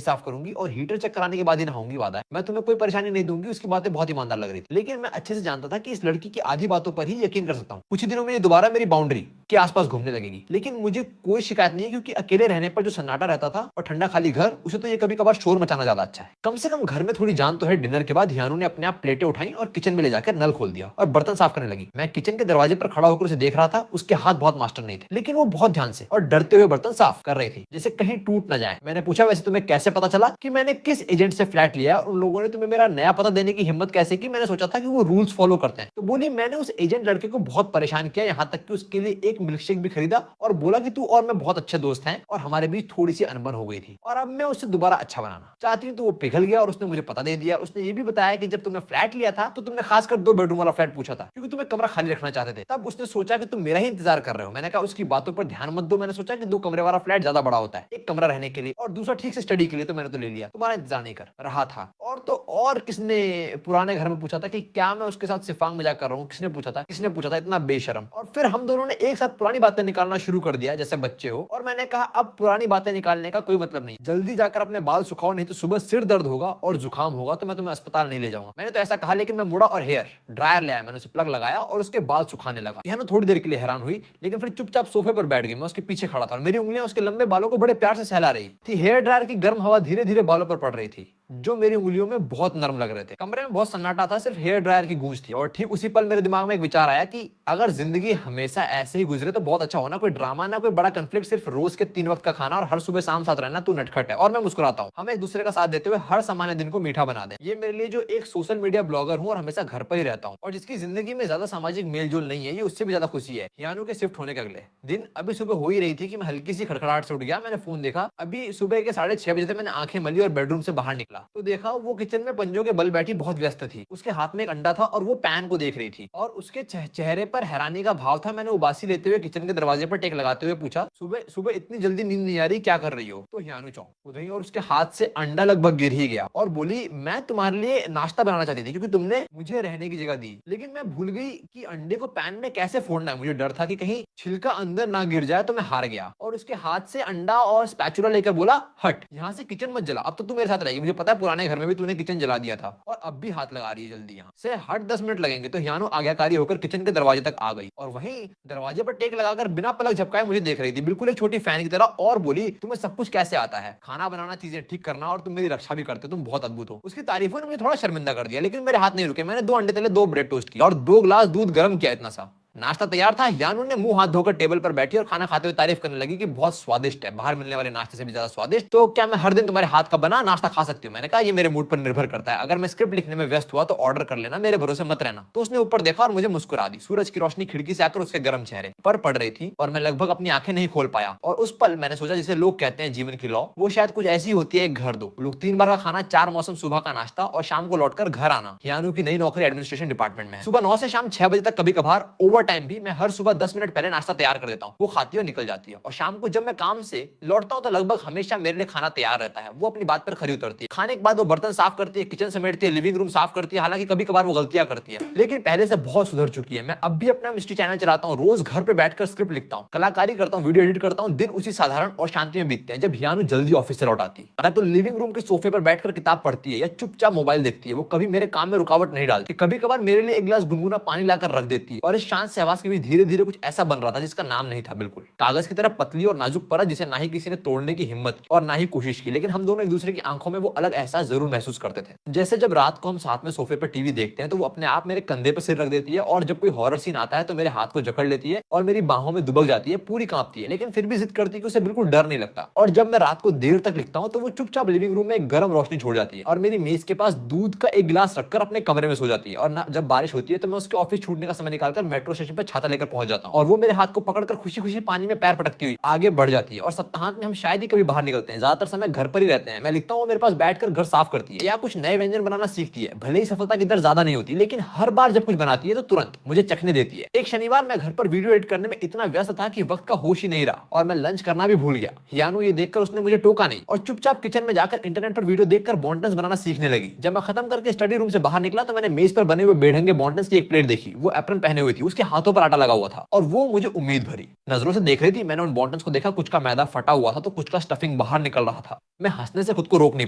साफ करूंगी और हीटर चेक कराने के बाद ही नहाऊंगी, वादा है। मैं तुम्हें कोई परेशानी नहीं दूंगी। उसकी बातें बहुत ईमानदार लग रही थी, लेकिन मैं अच्छे से जानता था कि इस लड़की की आधी बातों पर ही यकीन कर सकता हूँ। कुछ ही दिनों में ये दोबारा मेरी बाउंड्री के आसपास घूमने लगेगी, लेकिन मुझे कोई शिकायत नहीं है, क्योंकि अकेले रहने पर जो सन्नाटा रहता था और ठंडा खाली घर, उसे तो ये कभी कभार शोर मचाना ज्यादा अच्छा है। कम से कम घर में थोड़ी जान तो है। डिनर के बाद हियानु ने अपने आप प्लेटें उठाई और किचन में ले जाकर नल खोल दिया और बर्तन साफ करने लगी। मैं किचन के दरवाजे पर खड़ा होकर उसे देख रहा था। उसके हाथ बहुत मास्टर नहीं थे, लेकिन वो बहुत ध्यान से और डरते हुए बर्तन साफ कर रही थी, जैसे कहीं टूट न जाए। मैंने पूछा, वैसे तुम्हें कैसे पता चला कि मैंने किस एजेंट से फ्लैट लिया? उन लोगों ने तुम्हें मेरा नया पता देने की हिम्मत कैसे की? मैंने सोचा था कि वो रूल्स फॉलो करते हैं। तो बोली, मैंने उस एजेंट लड़के को बहुत परेशान किया, यहाँ तक कि उसके लिए एक मिल्कशेक भी खरीदा और बोला कि तू और मैं बहुत अच्छे दोस्त हैं और हमारे बीच थोड़ी सी अनबन हो गई थी और अब मैं उससे दोबारा अच्छा बनाना चाहती हूँ। तो वो पिघल गया और उसने मुझे पता दे दिया। उसने ये भी बताया कि जब तुमने फ्लैट लिया था तो तुमने खासकर 2 बेडरूम वाला फ्लैट पूछा था, क्योंकि तुम्हें कमरा खाली रखना चाहते थे। तब उसने सोचा कि तुम मेरा ही इंतजार कर रहे हो। मैंने कहा उसकी बातों पर ध्यान मत दो। मैंने सोचा कि 2 कमरे वाला फ्लैट ज्यादा बड़ा होता है, एक कमरा रहने के लिए और दूसरा ठीक से स्टडी के लिए, तो मैंने तो ले लिया। तुम्हारा इंतजार नहीं कर रहा था। और तो और किसने पुराने घर में पूछा था कि क्या मैं उसके साथ सिफांग मजाक कर रहा हूँ? किसने पूछा था? इतना बेशरम। और फिर हम दोनों ने एक साथ पुरानी बातें निकालना शुरू कर दिया जैसे बच्चे हो। और मैंने कहा अब पुरानी बातें निकालने का कोई मतलब नहीं, जल्दी जाकर अपने बाल सुखाओ, नहीं तो सुबह सिर दर्द होगा और जुकाम होगा तो मैं तुम्हें अस्पताल नहीं ले जाऊंगा। मैंने तो ऐसा कहा, लेकिन मैं मुड़ा और हेयर ड्रायर ले आया। मैंने उसे प्लग लगाया और उसके बाल सुखाने लगा। यह ना थोड़ी देर के लिए हैरान हुई, लेकिन फिर चुपचाप सोफे पर बैठ गई। मैं उसके पीछे खड़ा था और मेरी उंगलियां उसके लंबे बालों को बड़े प्यार से सहला रही थी। हेयर ड्रायर की गर्म हवा धीरे धीरे बालों पर पड़ रही थी, जो मेरी उंगलियों में बहुत नरम लग रहे थे। कमरे में बहुत सन्नाटा था, सिर्फ हेयर ड्रायर की गूंज थी। और ठीक उसी पल मेरे दिमाग में एक विचार आया कि अगर जिंदगी हमेशा ऐसे ही गुजरे तो बहुत अच्छा हो ना, कोई ड्रामा ना कोई बड़ा कंफ्लिक्ट, सिर्फ रोज के 3 वक्त का खाना और हर सुबह शाम साथ रहना। तू नटखट है और मैं मुस्कुराता हूँ। हम एक दूसरे का साथ देते हुए हर सामान्य दिन को मीठा बना दें। ये मेरे लिए जो एक सोशल मीडिया ब्लॉगर हूँ और हमेशा घर पर ही रहता हूँ और जिसकी जिंदगी में ज्यादा सामाजिक मेलजोल नहीं है, ये उससे भी ज्यादा खुशी है। यानू के शिफ्ट होने के अगले दिन अभी सुबह हो ही रही थी कि मैं हल्की सी खड़खड़ाहट से उठ गया। मैंने फोन देखा, अभी सुबह के 6:30 बजे थे। मैंने आंखें मली और बेडरूम से बाहर निकला तो देखा वो किचन में पंजों के बल बैठी बहुत व्यस्त थी। उसके हाथ में एक अंडा था और वो पैन को देख रही थी और उसके चेहरे पर हैरानी का भाव था। मैंने उबासी लेते हुए किचन के दरवाजे पर टेक लगाते हुए पूछा, सुबह सुबह इतनी जल्दी नींद नहीं आ रही, क्या कर रही हो? तो यानू चौंक उठी और उसके हाथ से अंडा लगभग गिर ही गया और बोली, मैं तुम्हारे लिए नाश्ता बनाना चाहती थी क्योंकि तुमने मुझे रहने की जगह दी, लेकिन मैं भूल गई कि अंडे को पैन में कैसे फोड़ना है। मुझे डर था कि कहीं छिलका अंदर ना गिर जाए, तो मैं हार गया। और उसके हाथ से अंडा और स्पैचुला लेकर बोला, हट यहाँ से किचन मत जला, अब तो तू मेरे साथ रहेगी। मुझे पता है पुराने घर में भी तूने किचन जला दिया था और अब भी हाथ लगा रही है, जल्दी यहाँ से हट, 10 मिनट लगेंगे। तो यानू आज्ञाकारी होकर किचन के दरवाजे तक आ गई और वहीं दरवाजे पर टेक लगाकर बिना पलक झपकाए मुझे देख रही थी, बिल्कुल एक छोटी फैन की तरह। और बोली, तुम्हें सब कुछ कैसे आता है? खाना बनाना, चीजें ठीक करना, और तुम मेरी रक्षा भी करते हो, तुम बहुत अद्भुत हो। उसकी तारीफों ने मुझे थोड़ा शर्मिंदा कर दिया, लेकिन मेरे हाथ नहीं रुके। मैंने 2 अंडे तले, 2 ब्रेड टोस्ट किया और 2 गिलास दूध गर्म किया। इतना सा नाश्ता तैयार था। यानू ने मुंह हाथ धोकर टेबल पर बैठी और खाना खाते हुए तारीफ करने लगी कि बहुत स्वादिष्ट है, बाहर मिलने वाले नाश्ते से भी ज्यादा स्वादिष्ट। तो क्या मैं हर दिन तुम्हारे हाथ का बना नाश्ता खा सकती हूँ? मैंने कहा, ये मेरे मूड पर निर्भर करता है। अगर मैं स्क्रिप्ट लिखने में व्यस्त हुआ तो ऑर्डर कर लेना, मेरे भरोसे मत रहना। तो उसने ऊपर देखा और मुझे मुस्कुरा दी। सूरज की रोशनी खिड़की से आकर उसके गर्म चेहरे पर पड़ रही थी और मैं लगभग अपनी आंखें नहीं खोल पाया। और उस पल मैंने सोचा, जिसे लोग कहते हैं जीवन की लॉ, वो शायद कुछ ऐसी होती है। एक घर दो लोग, 3 बार का खाना, 4 मौसम, सुबह का नाश्ता और शाम को लौटकर घर आना। यानू की नई नौकरी एडमिनिस्ट्रेशन डिपार्टमेंट में है। सुबह 9 से शाम 6 बजे तक, कभी कभार ओवर टाइम भी। मैं हर सुबह 10 मिनट पहले नाश्ता तैयार कर देता हूँ, वो खाती है और निकल जाती है। और शाम को जब मैं काम से लौटता हूँ तो लगभग हमेशा मेरे लिए खाना तैयार रहता है। वो अपनी बात पर खरी उतरती है। खाने के बाद वो बर्तन साफ करती है, किचन समेटती है, लिविंग रूम साफ करती है। हालांकि कभी कभार वो गलतियां करती है, लेकिन पहले से बहुत सुधर चुकी है। मैं अब भी अपना मिस्ट्री चैनल चलाता हूँ, रोज घर पे बैठकर स्क्रिप्ट लिखता हूँ, कलाकारी करता हूँ, वीडियो एडिट करता हूँ। दिन उसी साधारण और शांति में बीतते हैं। जब यानू जल्दी ऑफिस से लौट आती है तो लिविंग रूम के सोफे पर बैठकर किताब पढ़ती है या चुपचाप मोबाइल देखती है। वो कभी मेरे काम में रुकावट नहीं डालती। कभी कभार मेरे लिए एक गिलास गुनगुना पानी लाकर रख देती है और इस शांत से आवाज के बीच धीरे धीरे कुछ ऐसा बन रहा था जिसका नाम नहीं था। बिल्कुल कागज की तरह पतली और नाजुक परत, जिसे ना ही किसी ने तोड़ने की हिम्मत की और ना ही कोशिश की, लेकिन हम दोनों एक दूसरे की आंखों में वो अलग एहसास जरूर महसूस करते थे। जैसे जब रात को हम साथ में सोफे पर टीवी देखते हैं तो वो अपने आप मेरे कंधे पर सिर रख देती है, और जब कोई हॉरर सीन आता है तो मेरे हाथ को जकड़ लेती है और मेरी बाहों में दुबक जाती है, पूरी कांपती है, लेकिन फिर भी जिद करती है कि उसे बिल्कुल डर नहीं लगता। और जब मैं रात को देर तक लिखता हूँ तो वो चुपचाप लिविंग रूम में एक गर्म रोशनी छोड़ जाती है और मेरी मेज के पास दूध का एक गिलास रखकर अपने कमरे में सो जाती है। और ना जब बारिश होती है तो मैं उसके ऑफिस छूटने का समय निकालकर मेट्रो स्टेशन पर छाता लेकर पहुंच जाता हूँ, और वो मेरे हाथ को पकड़कर खुशी खुशी पानी में पैर पटकती हुई आगे बढ़ जाती है। और सप्ताहांत में हम शायद ही कभी बाहर निकलते हैं, ज्यादातर समय घर पर ही रहते हैं। मैं लिखता हूँ, मेरे पास बैठकर घर साफ करती है या कुछ नए व्यंजन बनाना सीखती है। भले ही सफलता की दर ज्यादा नहीं होती, लेकिन हर बार जब कुछ बनाती है तो तुरंत मुझे चखने देती है। एक शनिवार मैं घर पर वीडियो एडिट करने में इतना व्यस्त था कि वक्त का होश ही नहीं रहा और मैं लंच करना भी भूल गया। यानू ये देखकर उसने मुझे टोका नहीं और चुपचाप किचन में जाकर इंटरनेट पर वीडियो देखकर बॉन्टन्स बनाना सीखने लगी। जब मैं खत्म करके स्टडी रूम से बाहर निकला तो मैंने मेज पर बने हुए बेढंगे बॉन्टन्स की एक प्लेट देखी। वो एप्रन पहने हुई थी, उसके हाथों पर आटा लगा हुआ था और वो मुझे उम्मीद भरी नजरों से देख रही थी। मैंने उन बॉन्टन्स को देखा, कुछ का मैदा फटा हुआ था तो कुछ का स्टफिंग बाहर निकल रहा था। मैं हंसने से खुद को रोक नहीं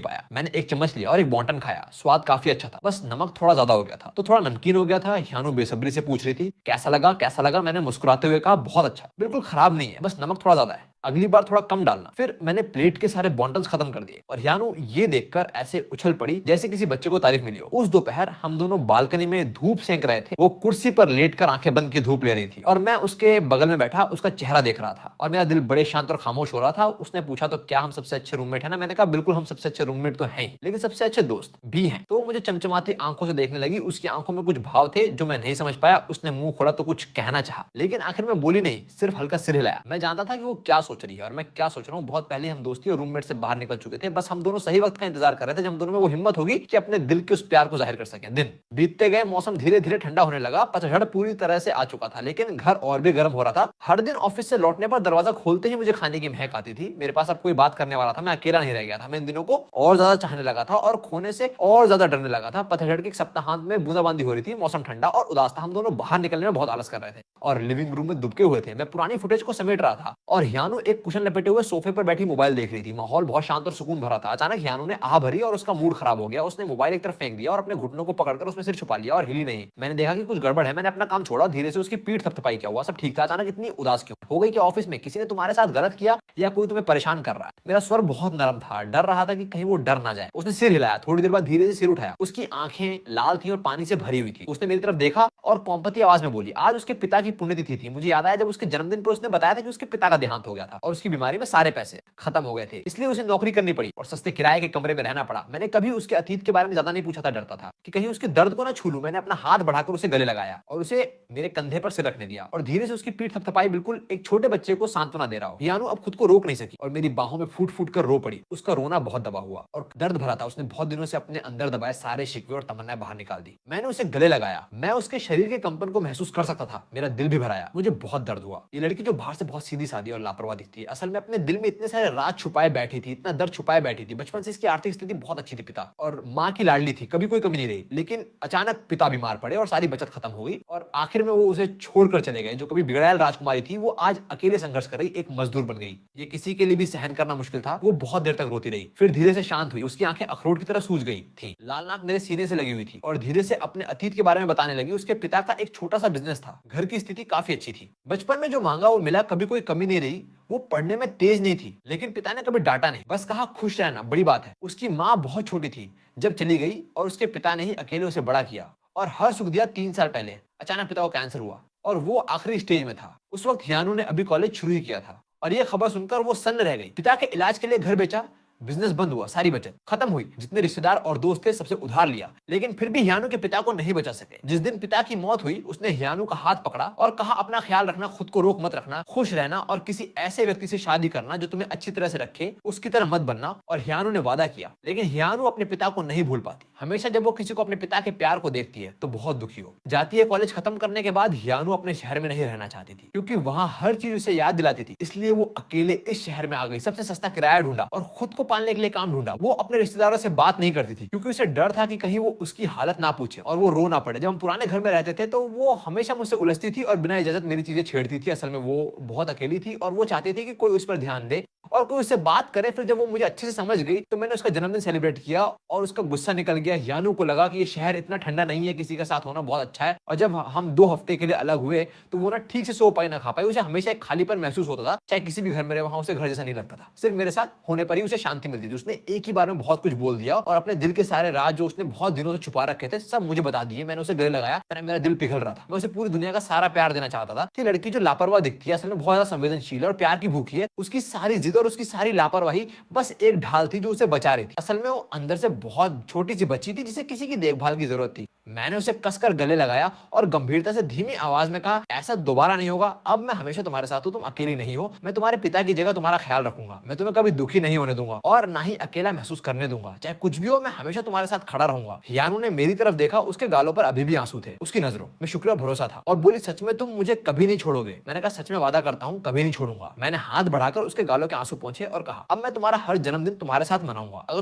पाया। मैंने एक चम्मच लिया और एक बॉन्टन खाया। स्वाद काफी अच्छा था, बस नमक थोड़ा ज्यादा हो गया था, तो थोड़ा नमकीन हो गया था। यानू बेसब्री से पूछ रही थी कैसा लगा कैसा लगा। मैंने मुस्कुराते हुए कहा बहुत अच्छा, बिल्कुल खराब नहीं है, बस नमक थोड़ा ज्यादा है, अगली बार थोड़ा कम डालना। फिर मैंने प्लेट के सारे बॉन्टन्स खत्म कर दिए और यानू ये देखकर ऐसे उछल पड़ी जैसे किसी बच्चे को तारीफ मिली हो। उस दोपहर हम दोनों बालकनी में धूप सेंक रहे थे। वो कुर्सी पर लेटकर आंखें बंद की धूप ले रही थी और मैं उसके बगल में बैठा उसका चेहरा देख रहा था और मेरा दिल बड़े शांत और खामोश हो रहा था। उसने पूछा तो क्या हम सबसे अच्छे रूममेट है ना? मैंने कहा बिल्कुल, हम सबसे अच्छे रूममेट तो हैं ही, लेकिन सबसे अच्छे दोस्त भी हैं। तो मुझे चमचमाती आंखों से देखने लगी। उसकी आंखों में कुछ भाव थे जो मैं नहीं समझ पाया। उसने मुंह खोला तो कुछ कहना चाहा, लेकिन आखिर में बोली नहीं, सिर्फ हल्का सिर हिलाया। मैं जानता था कि वो क्या सोच रही है और मैं क्या सोच रहा हूँ। बहुत पहले हम दोस्ती और रूममेट से बाहर निकल चुके थे, बस हम दोनों सही वक्त का इंतजार कर रहे थे जब हम दोनों में वो हिम्मत होगी कि अपने दिल के उस प्यार को जाहिर कर सकें। दिन बीतते गए, मौसम धीरे धीरे ठंडा होने लगा। पतझड़ पूरी तरह से आ चुका था, लेकिन घर और भी गर्म हो रहा था। हर दिन ऑफिस से लौटने पर दरवाजा खोलते ही मुझे खाने की महक आती थी। मेरे पास अब कोई बात करने वाला था, मैं अकेला नहीं रह गया था। मैं इन दिनों को और ज्यादा चाहने लगा था और खोने से और ज्यादा डरने लगा था। पतझड़ के सप्ताहांत में बूंदाबांदी हो रही थी, मौसम ठंडा और उदास था। हम दोनों बाहर निकलने में बहुत आलस कर रहे थे और लिविंग रूम में दुबके हुए थे। मैं पुरानी फुटेज को समेट रहा था और यानू एक कुशन लपेटे हुए सोफे पर बैठी मोबाइल देख रही थी। माहौल बहुत शांत और सुकून भरा था। अचानक यानू ने आह भरी और उसका मूड खराब हो गया। उसने मोबाइल एक तरफ फेंक दिया और अपने घुटनों को पकड़कर उसमें सिर छुपा लिया और हिली नहीं। मैंने देखा कि कुछ गड़बड़ है। मैंने अपना काम छोड़ा, धीरे से उसकी पीठ थपथपाई। क्या हुआ? सब ठीक था, अचानक इतनी उदास क्यों हो गई? कि ऑफिस में किसी ने तुम्हारे साथ गलत किया या कोई तुम्हें परेशान कर रहा है? मेरा स्वर बहुत नरम था, डर रहा था कि कहीं वो डर ना जाए। उसने सिर हिलाया, थोड़ी देर बाद धीरे से सिर उठाया। उसकी आंखें लाल थी और पानी से भरी हुई थी। उसने मेरी तरफ देखा और कॉम्पती आवाज में बोली, आज उसके पिता की पुण्यतिथि थी। मुझे याद आया जब उसके जन्मदिन पर उसने बताया था कि उसके पिता का देहांत हो गया था और उसकी बीमारी में सारे पैसे खत्म हो गए थे, इसलिए उसे नौकरी करनी पड़ी और सस्ते किराए के कमरे में रहना पड़ा। मैंने कभी उसके अतीत के बारे में ज्यादा नहीं पूछा था, डरता था कि कहीं उसके दर्द को ना छू लूं। मैंने अपना हाथ बढ़ाकर उसे गले लगाया और उसे मेरे कंधे पर सिर रखने दिया और धीरे से उसकी पीठ थपथपाई, बिल्कुल एक छोटे बच्चे को सांत्वना दे रहा हो। यानू अब खुद को रोक नहीं सकी और मेरी बाहों में फूट फूट कर रो पड़ी। उसका रोना बहुत दबा हुआ और दर्द भरा था। उसने बहुत दिनों से अपने अंदर दबाए सारे शिकवे और तमन्नाएं बाहर निकाल दी। मैंने उसे गले लगाया। मैं उसके शरीर के कंपन को महसूस कर सकता था। मेरा दिल भी भराया। मुझे बहुत दर्द हुआ। ये लड़की जो बाहर से बहुत सीधी सादी और लापरवाह दिखती है, असल में अपने दिल में इतने सारे राज छुपाए बैठी थी, इतना दर्द छुपाए बैठी थी। बचपन से इसकी आर्थिक स्थिति बहुत अच्छी थी। पिता और माँ की लाडली थी, कभी कोई कमी नहीं रही, लेकिन अचानक पिता बीमार पड़े और सारी बचत खत्म हो गई और आखिर में वो उसे छोड़कर चले गए। जो कभी बिगड़ैल राजकुमारी थी, वो आज अकेले संघर्ष कर रही एक मजदूर बन गई। ये किसी के लिए भी सहन करना मुश्किल था। वो बहुत देर तक रोती रही, फिर धीरे से शांत हुई। उसकी आंखें अखरोट की तरह सूज गई थी। लाल नाक मेरे सीने से लगी हुई थी और धीरे से अपने अतीत के बारे में बताने लगी। उसके पिता का एक छोटा सा बिजनेस था, घर की स्थिति काफी अच्छी थी। बचपन में जो मांगा वो मिला, कभी कोई कमी नहीं रही। वो पढ़ने में तेज नहीं थी, लेकिन पिता ने कभी डांटा नहीं, बस कहा खुश रहना बड़ी बात है। उसकी माँ बहुत छोटी थी जब चली गई और उसके पिता ने ही अकेले उसे बड़ा किया और हर सुख दिया। 3 साल पहले अचानक पिता को कैंसर हुआ और वो आखिरी स्टेज में था। उस वक्त यानू ने अभी कॉलेज शुरू ही किया था और ये खबर सुनकर वो सन्न रह गई। पिता के इलाज के लिए घर बेचा, बिजनेस बंद हुआ, सारी बचत खत्म हुई। जितने रिश्तेदार और दोस्त थे सबसे उधार लिया, लेकिन फिर भी यानू के पिता को नहीं बचा सके। जिस दिन पिता की मौत हुई, उसने यानू का हाथ पकड़ा और कहा अपना ख्याल रखना, खुद को रोक मत रखना, खुश रहना और किसी ऐसे व्यक्ति से शादी करना जो तुम्हें अच्छी तरह से रखे, उसकी तरह मत बनना। और यानू ने वादा किया, लेकिन यानू अपने पिता को नहीं भूल पाती। हमेशा जब वो किसी को अपने पिता के प्यार को देखती है तो बहुत दुखी हो जाती है। कॉलेज खत्म करने के बाद यानू अपने शहर में नहीं रहना चाहती थी, क्योंकि वहां हर चीज उसे याद दिलाती थी। इसलिए वो अकेले इस शहर में आ गई, सबसे सस्ता किराया ढूंढा और खुद को पालने के लिए काम ढूंढा। वो अपने रिश्तेदारों से बात नहीं करती थी क्योंकि उसे डर था कि कहीं वो उसकी हालत ना पूछे और वो रो ना पड़े। जब हम पुराने घर में रहते थे तो वो हमेशा मुझसे उलझती थी और बिना इजाजत मेरी चीजें छेड़ती थी। असल में वो बहुत अकेली थी और वो चाहती थी कि कोई उस पर ध्यान दे और कोई उससे बात करे। फिर जब वो मुझे अच्छे से समझ गई तो मैंने उसका जन्मदिन सेलिब्रेट किया और उसका गुस्सा निकल गया। यानू को लगा कि ये शहर इतना ठंडा नहीं है, किसी का साथ होना बहुत अच्छा है। और जब हम 2 हफ्ते के लिए अलग हुए तो वो ना ठीक से सो पाई ना खा पाई। उसे हमेशा एक खालीपन महसूस होता था, चाहे किसी भी घर में रहे, वहां उसे घर जैसा नहीं लगता था। सिर्फ मेरे साथ होने पर ही उसे शांति मिलती थी। उसने एक ही बार में बहुत कुछ बोल दिया और अपने दिल के सारे राज जो उसने बहुत दिनों से छुपा रखे थे सब मुझे बता दिए। मैंने उसे गले लगाया, मेरा दिल पिघल रहा था। मैं उसे पूरी दुनिया का सारा प्यार देना चाहता था। कि लड़की जो लापरवाह दिखती है असल में बहुत ज्यादा संवेदनशील है और प्यार की भूखी है। उसकी सारी जिद और उसकी सारी लापरवाही बस एक ढाल थी जो उसे बचा रही थी। असल में वो अंदर से बहुत छोटी सी बच्ची थी जिसे किसी की देखभाल की जरूरत थी। मैंने उसे कसकर गले लगाया और गंभीरता से धीमी आवाज में कहा, ऐसा दोबारा नहीं होगा। अब मैं हमेशा तुम्हारे साथ हूं, तुम अकेली नहीं हो। मैं तुम्हारे पिता की जगह तुम्हारा ख्याल रखूंगा। मैं तुम्हें कभी दुखी नहीं होने दूंगा और ना ही अकेला महसूस करने दूंगा। चाहे कुछ भी हो, मैं हमेशा तुम्हारे साथ खड़ा रहूंगा। यानू ने मेरी तरफ देखा, उसके गालों पर अभी भी आंसू थे। उसकी नजरों में शुक्र भरोसा था और बोली, सच में तुम मुझे कभी नहीं छोड़ोगे? मैंने कहा, सच में वादा करता हूँ कभी नहीं छोड़ूंगा। मैंने हाथ बढ़ाकर उसके गालों के आंसू पहुंचे और कहा, अब मैं तुम्हारा हर जन्मदिन तुम्हारे साथ मनाऊंगा। अगर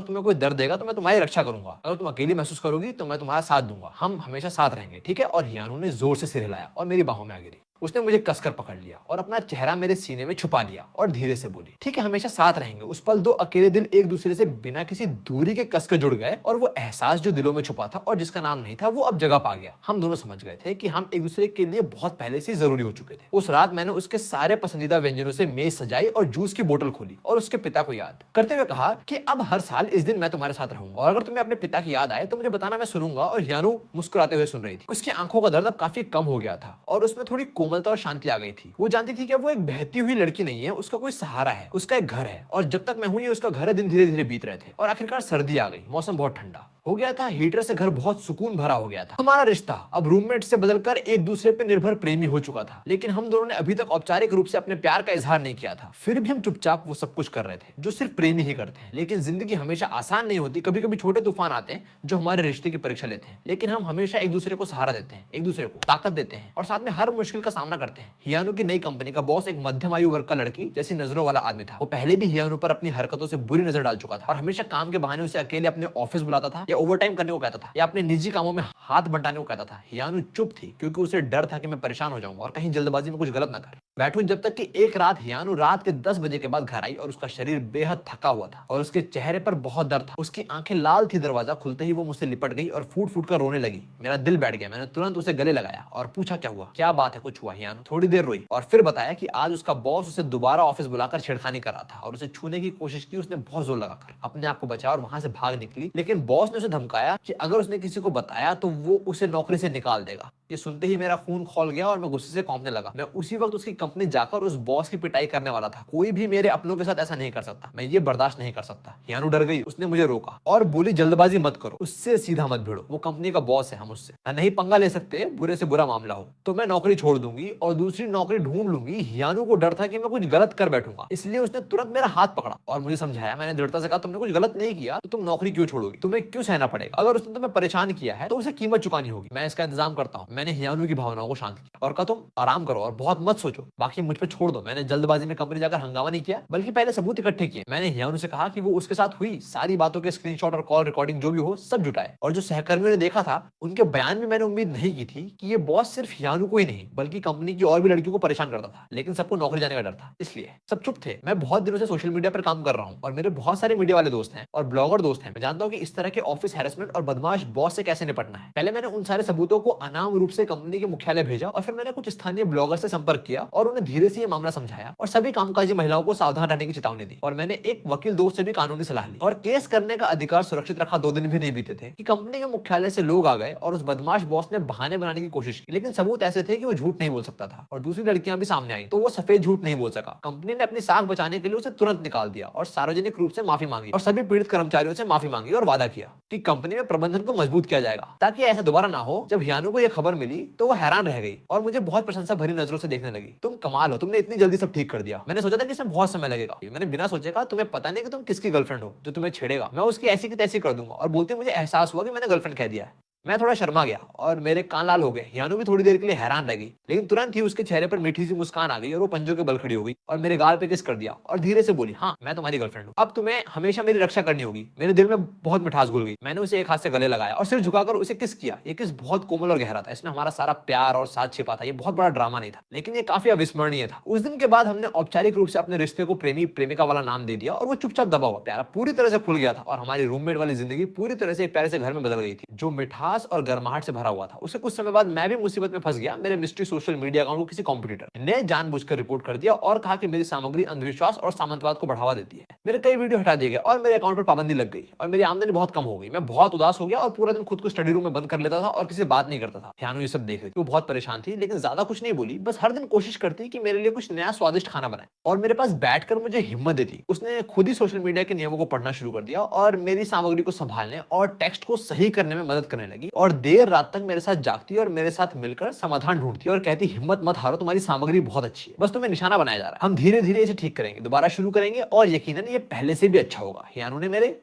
तुम्हें कोई दर्द देगा तो मैं तुम्हारी रक्षा करूंगा। अगर तुम अकेली महसूस करोगी तो मैं तुम्हारा साथ दूंगा। हम हमेशा साथ रहेंगे, ठीक है? और यानू ने जोर से सिर हिलाया और मेरी बाहों में आ गिरी। उसने मुझे कसकर पकड़ लिया और अपना चेहरा मेरे सीने में छुपा लिया और धीरे से बोली, ठीक है, हमेशा साथ रहेंगे। उस पल 2 अकेले दिल एक दूसरे से बिना किसी दूरी के कसकर जुड़ गए और वो एहसास जो दिलों में छुपा था और जिसका नाम नहीं था वो अब जगह पा गया। हम दोनों समझ गए थे कि हम एक दूसरे के लिए बहुत पहले से जरूरी हो चुके थे। उस रात मैंने उसके सारे पसंदीदा व्यंजनों से मेज सजाई और जूस की बोतल खोली और उसके पिता को याद करते हुए कहा कि अब हर साल इस दिन मैं तुम्हारे साथ रहूंगा और अगर तुम्हें अपने पिता की याद आए तो मुझे बताना, मैं सुनूंगा। और यानू मुस्कुराते हुए सुन रही थी। उसकी आंखों का दर्द अब काफी कम हो गया था और उसमें थोड़ी कोमलता और शांति आ गई थी। वो जानती थी कि वो एक बहती हुई लड़की नहीं है, उसका कोई सहारा है, उसका एक घर है और जब तक मैं हूं ये उसका घर है। दिन धीरे धीरे बीत रहे थे और आखिरकार सर्दी आ गई। मौसम बहुत ठंडा हो गया था। हीटर से घर बहुत सुकून भरा हो गया था। हमारा रिश्ता अब रूममेट से बदलकर एक दूसरे पर निर्भर प्रेमी हो चुका था। लेकिन हम दोनों ने अभी तक औपचारिक रूप से अपने प्यार का इजहार नहीं किया था। फिर भी हम चुपचाप वो सब कुछ कर रहे थे जो सिर्फ प्रेमी ही करते हैं। लेकिन जिंदगी हमेशा आसान नहीं होती। कभी कभी छोटे तूफान आते हैं जो हमारे रिश्ते की परीक्षा लेते हैं। लेकिन हम हमेशा एक दूसरे को सहारा देते हैं, एक दूसरे को ताकत देते हैं और साथ में हर मुश्किल का सामना करते हैं। हियानो की नई कंपनी का बॉस एक मध्यम आयु वर्ग का लड़की जैसी नजरों वाला आदमी था। वो पहले भी हियानो पर अपनी हरकतों से बुरी नजर डाल चुका था और हमेशा काम के बहाने उसे अकेले अपने ऑफिस बुलाता था या ओवरटाइम करने को कहता था या अपने निजी कामों में हाथ बंटाने को कहता था। हियानो चुप थी क्योंकि उसे डर था कि मैं परेशान हो जाऊंगा और कहीं जल्दबाजी में कुछ गलत ना कर बैठूं। जब तक कि एक रात हियानो रात के 10 बजे के बाद घर आई और उसका शरीर बेहद थका हुआ था और उसके चेहरे पर बहुत दर्द था। उसकी आंखें लाल थी। दरवाजा खुलते ही वो मुझसे लिपट गई और फूट फूट कर रोने लगी। मेरा दिल बैठ गया। मैंने तुरंत उसे गले लगाया और पूछा, क्या हुआ, क्या बात है? कुछ हुआ? हियानो थोड़ी देर रोई और फिर बताया कि आज उसका बॉस उसे दोबारा ऑफिस बुलाकर छेड़खानी कर रहा था और उसे छूने की कोशिश की। उसने बहुत जोर लगाकर अपने आप को बचाया और वहां से भाग निकली। लेकिन बॉस ने उसे धमकाया कि अगर उसने किसी को बताया तो वो उसे नौकरी से निकाल देगा। ये सुनते ही मेरा खून खौल गया और मैं गुस्से से कौंपने लगा। मैं उसी वक्त उसकी कंपनी जाकर उस बॉस की पिटाई करने वाला था। कोई भी मेरे अपनों के साथ ऐसा नहीं कर सकता। मैं ये बर्दाश्त नहीं कर सकता। हियानो डर गई। उसने मुझे रोका और बोली, जल्दबाजी मत करो, उससे सीधा मत भिड़ो। वो कंपनी का बॉस है, हम उससे नहीं पंगा ले सकते। बुरे से बुरा मामला हो तो मैं नौकरी छोड़ दूंगी और दूसरी नौकरी ढूंढ लूंगी। हियानो को डर था कि मैं कुछ गलत कर बैठूंगा, इसलिए उसने तुरंत मेरा हाथ पकड़ा और मुझे समझाया। मैंने दृढ़ता से कहा, तुमने कुछ गलत नहीं किया तो तुम नौकरी क्यों छोड़ोगी? तुम्हें क्यों सहना पड़ेगा? अगर उसने तुम्हें परेशान किया है तो उसे कीमत चुकानी होगी। मैं इसका इंतजाम करता हूँ। मैंने हियानो की भावनाओं को शांत किया और कहा, तुम आराम करो और बहुत मत सोचो, बाकी मुझ पर छोड़ दो। मैंने जल्दबाजी में कंपनी जाकर हंगामा नहीं किया, बल्कि पहले सबूत इकट्ठे किए। मैंने हियानो से कहा कि वो उसके साथ हुई सारी बातों के स्क्रीनशॉट और कॉल रिकॉर्डिंग जो भी हो सब जुटाए। और जो सहकर्मियों ने देखा था उनके बयान में मैंने उम्मीद नहीं की थी कि ये बॉस सिर्फ हियानो को ही नहीं बल्कि कंपनी की और भी लड़कियों को परेशान करता था। लेकिन सबको नौकरी जाने का डर था, इसलिए सब चुप थे। मैं बहुत दिनों से सोशल मीडिया पर काम कर रहा हूँ और मेरे बहुत सारे मीडिया वाले दोस्त हैं और ब्लॉगर दोस्त हैं। मैं जानता हूँ कि इस तरह के ऑफिस हैरेसमेंट और बदमाश बॉस से कैसे निपटना है। पहले मैंने उन सारे सबूतों को अनाम रूप से कंपनी के मुख्यालय भेजा और फिर मैंने कुछ स्थानीय ब्लॉगर से संपर्क किया और उन्हें धीरे से ये मामला समझाया और सभी कामकाजी महिलाओं को सावधान रहने की चेतावनी दी। और मैंने एक वकील दोस्त से भी कानूनी सलाह ली और केस करने का अधिकार सुरक्षित रखा। 2 दिन भी नहीं बीते थे कि कंपनी के मुख्यालय से लोग आ गए और उस बदमाश बॉस ने बहाने बनाने की कोशिश की। लेकिन सबूत ऐसे थे कि वो झूठ नहीं बोल सकता था और दूसरी लड़कियां भी सामने आई तो वो सफेद झूठ नहीं बोल सका। कंपनी ने अपनी साख बचाने के लिए उसे तुरंत निकाल दिया और सार्वजनिक रूप से माफी मांगी और सभी पीड़ित कर्मचारियों से माफी मांगी और वादा किया कि कंपनी में प्रबंधन को मजबूत किया जाएगा ताकि ऐसा दोबारा ना हो। जब हियानो को यह खबर मिली तो वो हैरान रह गई और मुझे बहुत प्रशंसा भरी नजरों से देखने लगी। तुम कमाल हो, तुमने इतनी जल्दी सब ठीक कर दिया। मैंने सोचा था कि इसमें बहुत समय लगेगा। मैंने बिना सोचे कहा, तुम्हें पता नहीं कि तुम किसकी गर्लफ्रेंड हो जो तुम्हें छेड़ेगा। मैं उसकी ऐसी की तैसी कर दूंगा और बोलते मुझे एहसास हुआ कि मैंने गर्लफ्रेंड कह दिया है। मैं थोड़ा शर्मा गया और मेरे कान लाल हो गए। हियानु भी थोड़ी देर के लिए हैरान रह गई, लेकिन तुरंत ही उसके चेहरे पर मीठी सी मुस्कान आ गई और वो पंजों के बल खड़ी हो गई और मेरे गाल पे किस कर दिया और धीरे से बोली, हाँ मैं तुम्हारी गर्लफ्रेंड हूँ, अब तुम्हें हमेशा मेरी रक्षा करनी होगी। मेरे दिल में बहुत मिठास घुल गई। मैंने उसे एक हाथ से गले लगाया और सिर झुकाकर उसे किस किया। ये किस बहुत कोमल और गहरा था, इसमें हमारा सारा प्यार और साथ छिपा था। ये बहुत बड़ा ड्रामा नहीं था, लेकिन ये काफी अविस्मरणीय था। उस दिन के बाद हमने औपचारिक रूप से अपने रिश्ते को प्रेमी प्रेमिका वाला नाम दे दिया और वो चुपचाप दबा हुआ प्यार पूरी तरह से खुल गया था और हमारी रूममेट वाली जिंदगी पूरी तरह से एक प्यारे से घर में बदल गई थी जो मिठास और गर्माहट से भरा हुआ था। उसके कुछ समय बाद मैं भी मुसीबत में फंस गया। मेरे मिस्ट्री सोशल मीडिया अकाउंट को किसी कॉम्पिटिटर ने जानबूझकर रिपोर्ट कर दिया और कहा कि मेरी सामग्री अंधविश्वास और सामंतवाद को बढ़ावा देती है। मेरे कई वीडियो हटा दिए गए और मेरे अकाउंट पर पाबंदी लग गई और मेरी आमदनी बहुत कम हो गई। मैं बहुत उदास हो गया और पूरा दिन खुद को स्टडी रूम में बंद कर लेता था और किसी से बात नहीं करता था। हियानु ये सब देख रही थी, वो बहुत परेशान थी, लेकिन ज्यादा कुछ नहीं बोली, बस हर दिन कोशिश करती कि मेरे लिए कुछ नया स्वादिष्ट खाना बनाए और मेरे पास बैठकर मुझे हिम्मत देती। उसने खुद ही सोशल मीडिया के नियमों को पढ़ना शुरू कर दिया और मेरी सामग्री को संभालने और टेक्स्ट को सही करने में मदद करने लगी और देर रात तक मेरे साथ जागती और मेरे साथ मिलकर समाधान ढूंढती और कहती, हिम्मत मत हारो, तुम्हारी सामग्री बहुत अच्छी है, बस तुम्हें निशाना बनाया जा रहा है, हम धीरे धीरे इसे ठीक करेंगे, दोबारा शुरू करेंगे और यकीनन ये पहले से भी अच्छा होगा। हियानु ने मेरे